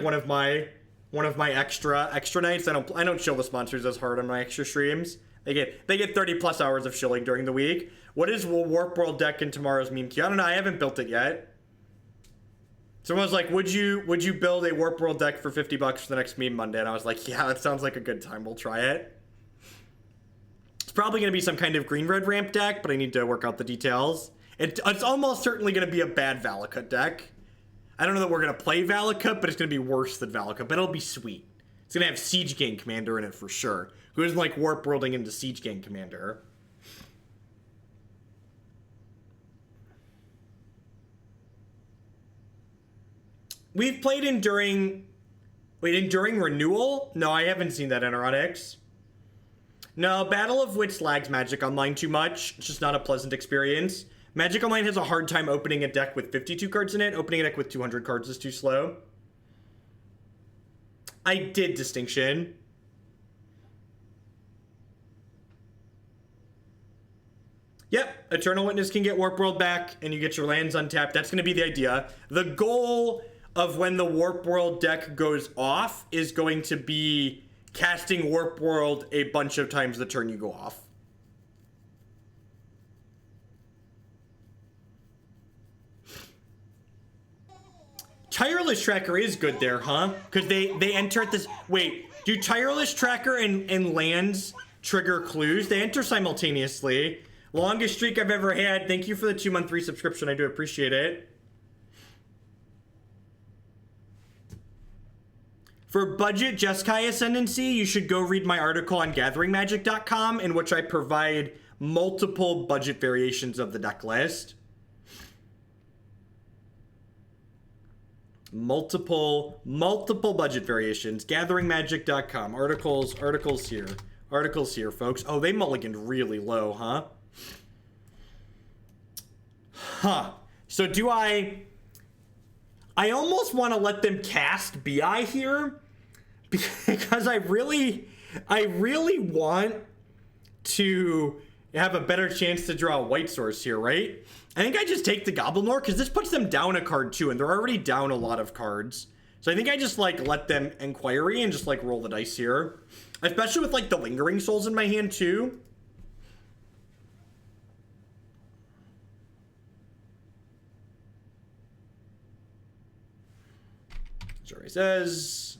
one of my extra nights. I don't shill the sponsors as hard on my extra streams. They get 30 plus hours of shilling during the week. What is Warp World deck in tomorrow's meme queue? I don't know. I haven't built it yet. Someone was like, would you build a Warp World deck for $50 for the next Meme Monday? And I was like, yeah, that sounds like a good time. We'll try it. It's probably going to be some kind of green-red ramp deck, but I need to work out the details. It's almost certainly going to be a bad Valakut deck. I don't know that we're going to play Valakut, but it's going to be worse than Valakut, but it'll be sweet. It's going to have Siege Gang Commander in it for sure. Who doesn't like Warp Worlding into Siege Gang Commander? We've played Enduring Renewal? No, I haven't seen that, Eneronics. No, Battle of Wits lags Magic Online too much. It's just not a pleasant experience. Magic Online has a hard time opening a deck with 52 cards in it. Opening a deck with 200 cards is too slow. I did Distinction. Yep, Eternal Witness can get Warp World back, and you get your lands untapped. That's going to be the idea. The goal of when the Warp World deck goes off is going to be casting Warp World a bunch of times the turn you go off. Tireless Tracker is good there, huh? Because they enter at this... Wait, do Tireless Tracker and lands trigger clues? They enter simultaneously. Longest streak I've ever had. Thank you for the 2-month resubscription. I do appreciate it. For budget Jeskai Ascendancy, you should go read my article on GatheringMagic.com, in which I provide multiple budget variations of the deck list. Multiple budget variations. GatheringMagic.com. Articles here, folks. Oh, they mulliganed really low, huh? So do I almost want to let them cast BI here, because I really want to have a better chance to draw a white source here, right? I think I just take the Goblin Lore, because this puts them down a card too, and they're already down a lot of cards. So I think I just like let them Inquiry and just like roll the dice here, especially with like the Lingering Souls in my hand too. Jory says,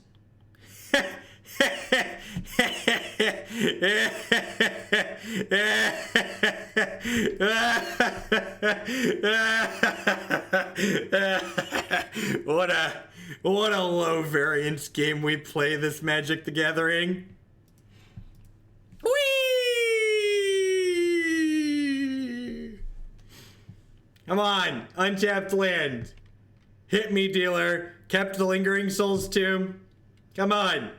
what a low variance game we play this Magic the Gathering. Whee! Come on, untapped land. Hit me, dealer. Kept the Lingering Souls too. Come on.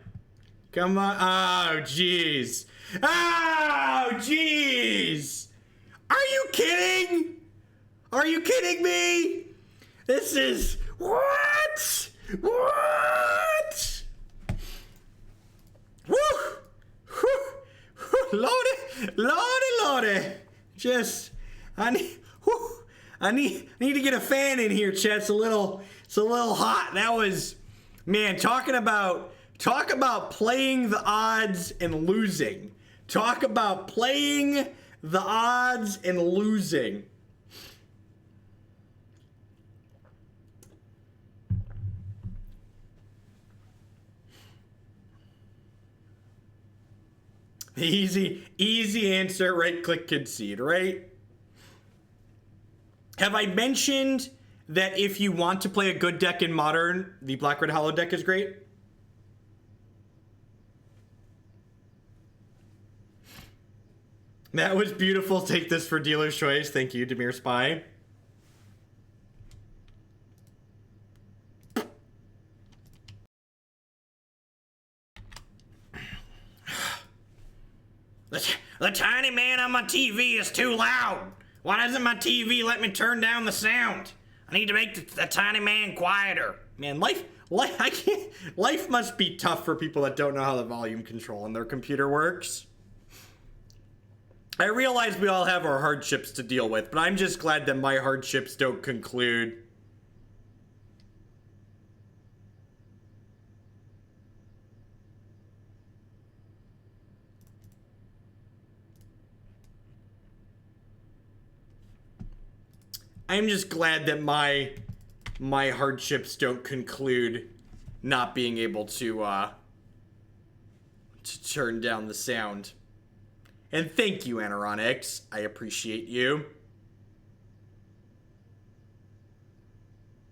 Come on. Oh, jeez. Oh, jeez. Are you kidding? Are you kidding me? This is... What? What? Woo! Lordy. Just... I need to get a fan in here, chat. It's a little hot. That was, man, talk about playing the odds and losing. Talk about playing the odds and losing. Easy answer, right click concede, right? Have I mentioned that if you want to play a good deck in Modern, the Black-Red Hollow deck is great? That was beautiful. Take this for dealer's choice. Thank you, Demir Spy. The tiny man on my TV is too loud. Why doesn't my TV let me turn down the sound? I need to make the tiny man quieter. Man, life must be tough for people that don't know how the volume control on their computer works. I realize we all have our hardships to deal with, but I'm just glad that my hardships don't conclude. I'm just glad that my hardships don't conclude not being able to turn down the sound. And thank you, Anaronix. I appreciate you.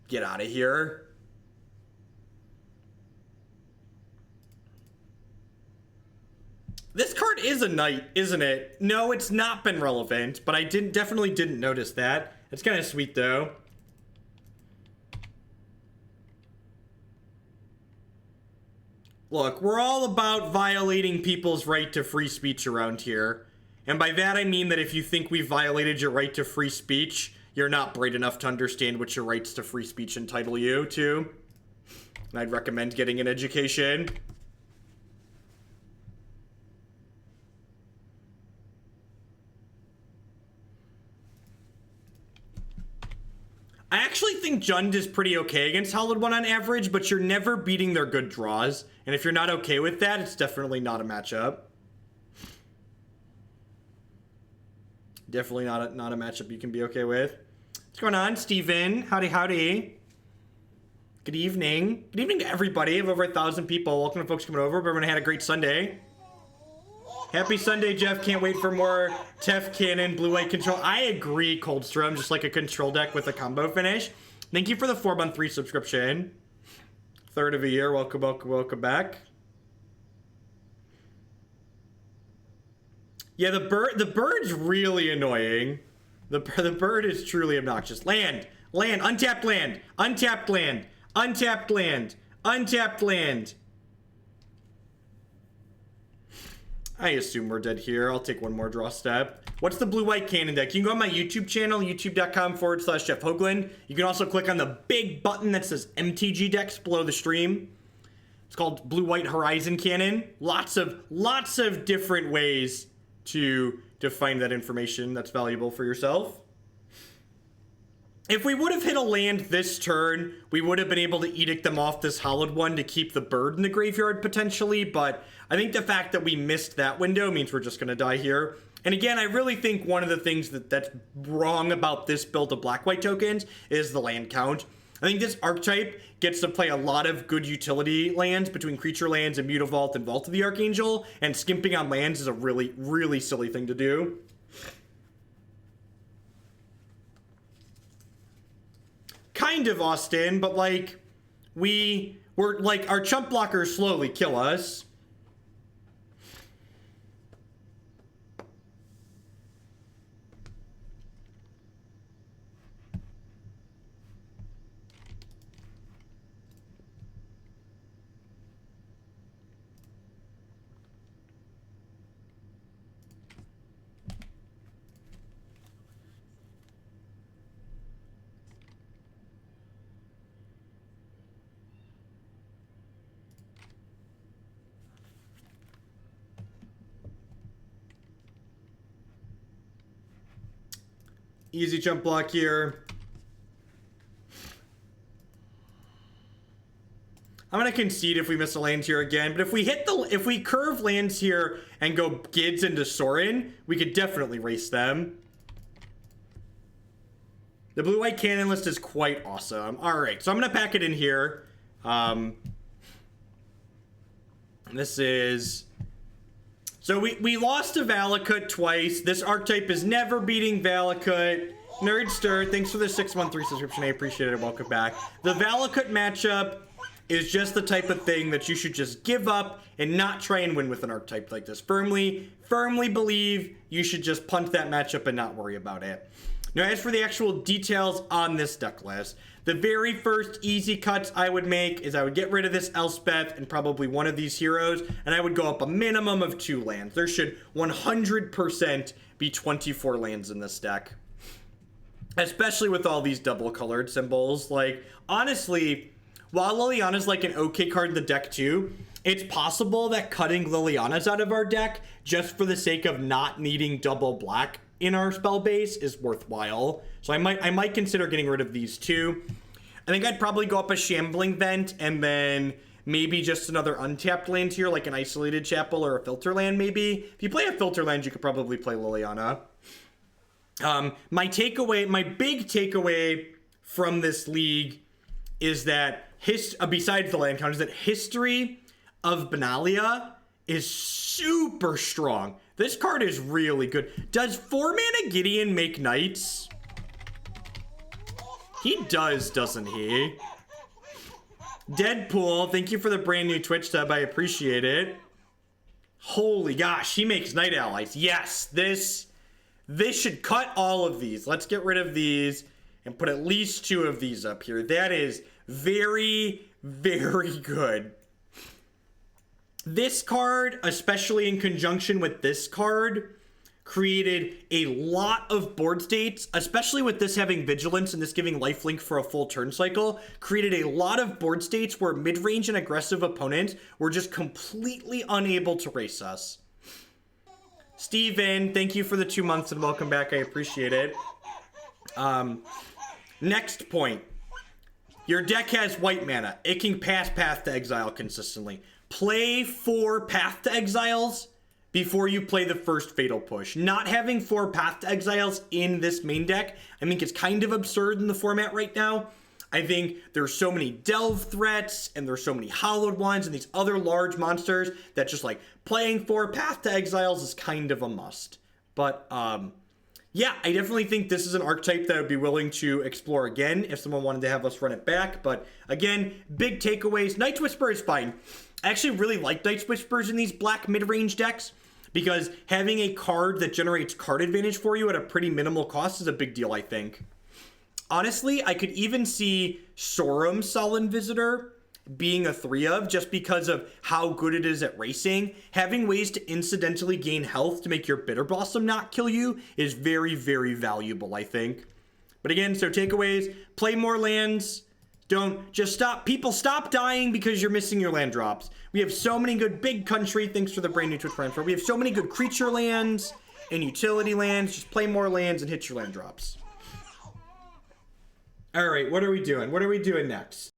Get out of here. This card is a knight, isn't it? No, it's not been relevant, but I definitely didn't notice that. It's kind of sweet, though. Look, we're all about violating people's right to free speech around here. And by that I mean that if you think we've violated your right to free speech, you're not bright enough to understand what your rights to free speech entitle you to. And I'd recommend getting an education. I actually think Jund is pretty okay against Hallowed One on average, but you're never beating their good draws. And if you're not okay with that, it's definitely not a matchup. Definitely not a matchup you can be okay with. What's going on, Steven? Howdy. Good evening. Good evening to everybody. I have over 1,000 people. Welcome to folks coming over. Hope everyone had a great Sunday. Happy Sunday, Jeff. Can't wait for more Tef Cannon, Blue-White Control. I agree, Coldstrom. Just like a control deck with a combo finish. Thank you for the 4-month free subscription. Third of a year. Welcome, welcome, welcome back. Yeah, the bird's really annoying. The bird is truly obnoxious. Land, untapped land, untapped land, untapped land, untapped land. I assume we're dead here. I'll take one more draw step. What's the blue-white cannon deck? You can go on my YouTube channel, youtube.com/Jeff Hoagland. You can also click on the big button that says MTG decks below the stream. It's called Blue-White Horizon Cannon. Lots of different ways to find that information that's valuable for yourself. If we would have hit a land this turn, we would have been able to edict them off this hollowed one to keep the bird in the graveyard potentially, but I think the fact that we missed that window means we're just going to die here. And again, I really think one of the things that's wrong about this build of black-white tokens is the land count. I think this archetype gets to play a lot of good utility lands between creature lands and Mutavault and Vault of the Archangel, and skimping on lands is a really, really silly thing to do. Kind of, Austin, but like, we're like, our chump blockers slowly kill us. Easy jump block here. I'm gonna concede if we miss a land here again, but if we curve lands here and go Gids into Sorin, we could definitely race them. The blue-white cannon list is quite awesome. All right, so I'm gonna pack it in here. This is... So we lost to Valakut twice. This archetype is never beating Valakut. Nerdster, thanks for the 6-month resubscription. I appreciate it. Welcome back. The Valakut matchup is just the type of thing that you should just give up and not try and win with an archetype like this. Firmly believe you should just punt that matchup and not worry about it. Now, as for the actual details on this deck list, the very first easy cuts I would make is I would get rid of this Elspeth and probably one of these heroes, and I would go up a minimum of 2 lands. There should 100% be 24 lands in this deck. Especially with all these double-colored symbols. Like, honestly, while Liliana's like an okay card in the deck too, it's possible that cutting Liliana's out of our deck just for the sake of not needing double black in our spell base is worthwhile. So I might consider getting rid of these two. I think I'd probably go up a Shambling Vent and then maybe just another untapped land here, like an Isolated Chapel or a Filter Land maybe. If you play a Filter Land, you could probably play Liliana. My big takeaway from this league is that, besides the land count, is that History of Benalia is super strong. This card is really good. Does 4-mana Gideon make knights? He does, doesn't he? Deadpool, thank you for the brand new Twitch sub. I appreciate it. Holy gosh, he makes knight allies. Yes, this should cut all of these. Let's get rid of these and put at least 2 of these up here. That is very, very good. This card, especially in conjunction with this card, created a lot of board states, especially with this having Vigilance and this giving lifelink for a full turn cycle, created a lot of board states where mid-range and aggressive opponents were just completely unable to race us. Steven, thank you for the 2 months and welcome back. I appreciate it. Next point. Your deck has white mana. It can pass Path to Exile consistently. Play 4 Path to Exiles before you play the first Fatal Push. Not having 4 Path to Exiles in this main deck, I think it's kind of absurd in the format right now. I think there's so many Delve threats, and there's so many Hollowed ones, and these other large monsters that just like playing 4 Path to Exiles is kind of a must. But, Yeah, I definitely think this is an archetype that I would be willing to explore again if someone wanted to have us run it back. But again, big takeaways. Night's Whisper is fine. I actually really like Night's Whispers in these black mid-range decks because having a card that generates card advantage for you at a pretty minimal cost is a big deal, I think. Honestly, I could even see Sorin Solemn Visitor being a 3 of just because of how good it is at racing. Having ways to incidentally gain health to make your Bitterblossom not kill you is very, very valuable, I think. But again, so takeaways, play more lands. Don't just stop. People, stop dying because you're missing your land drops. We have so many good big country, thanks for the brand new Twitch transfer. We have so many good creature lands and utility lands. Just play more lands and hit your land drops. All right, what are we doing? What are we doing next?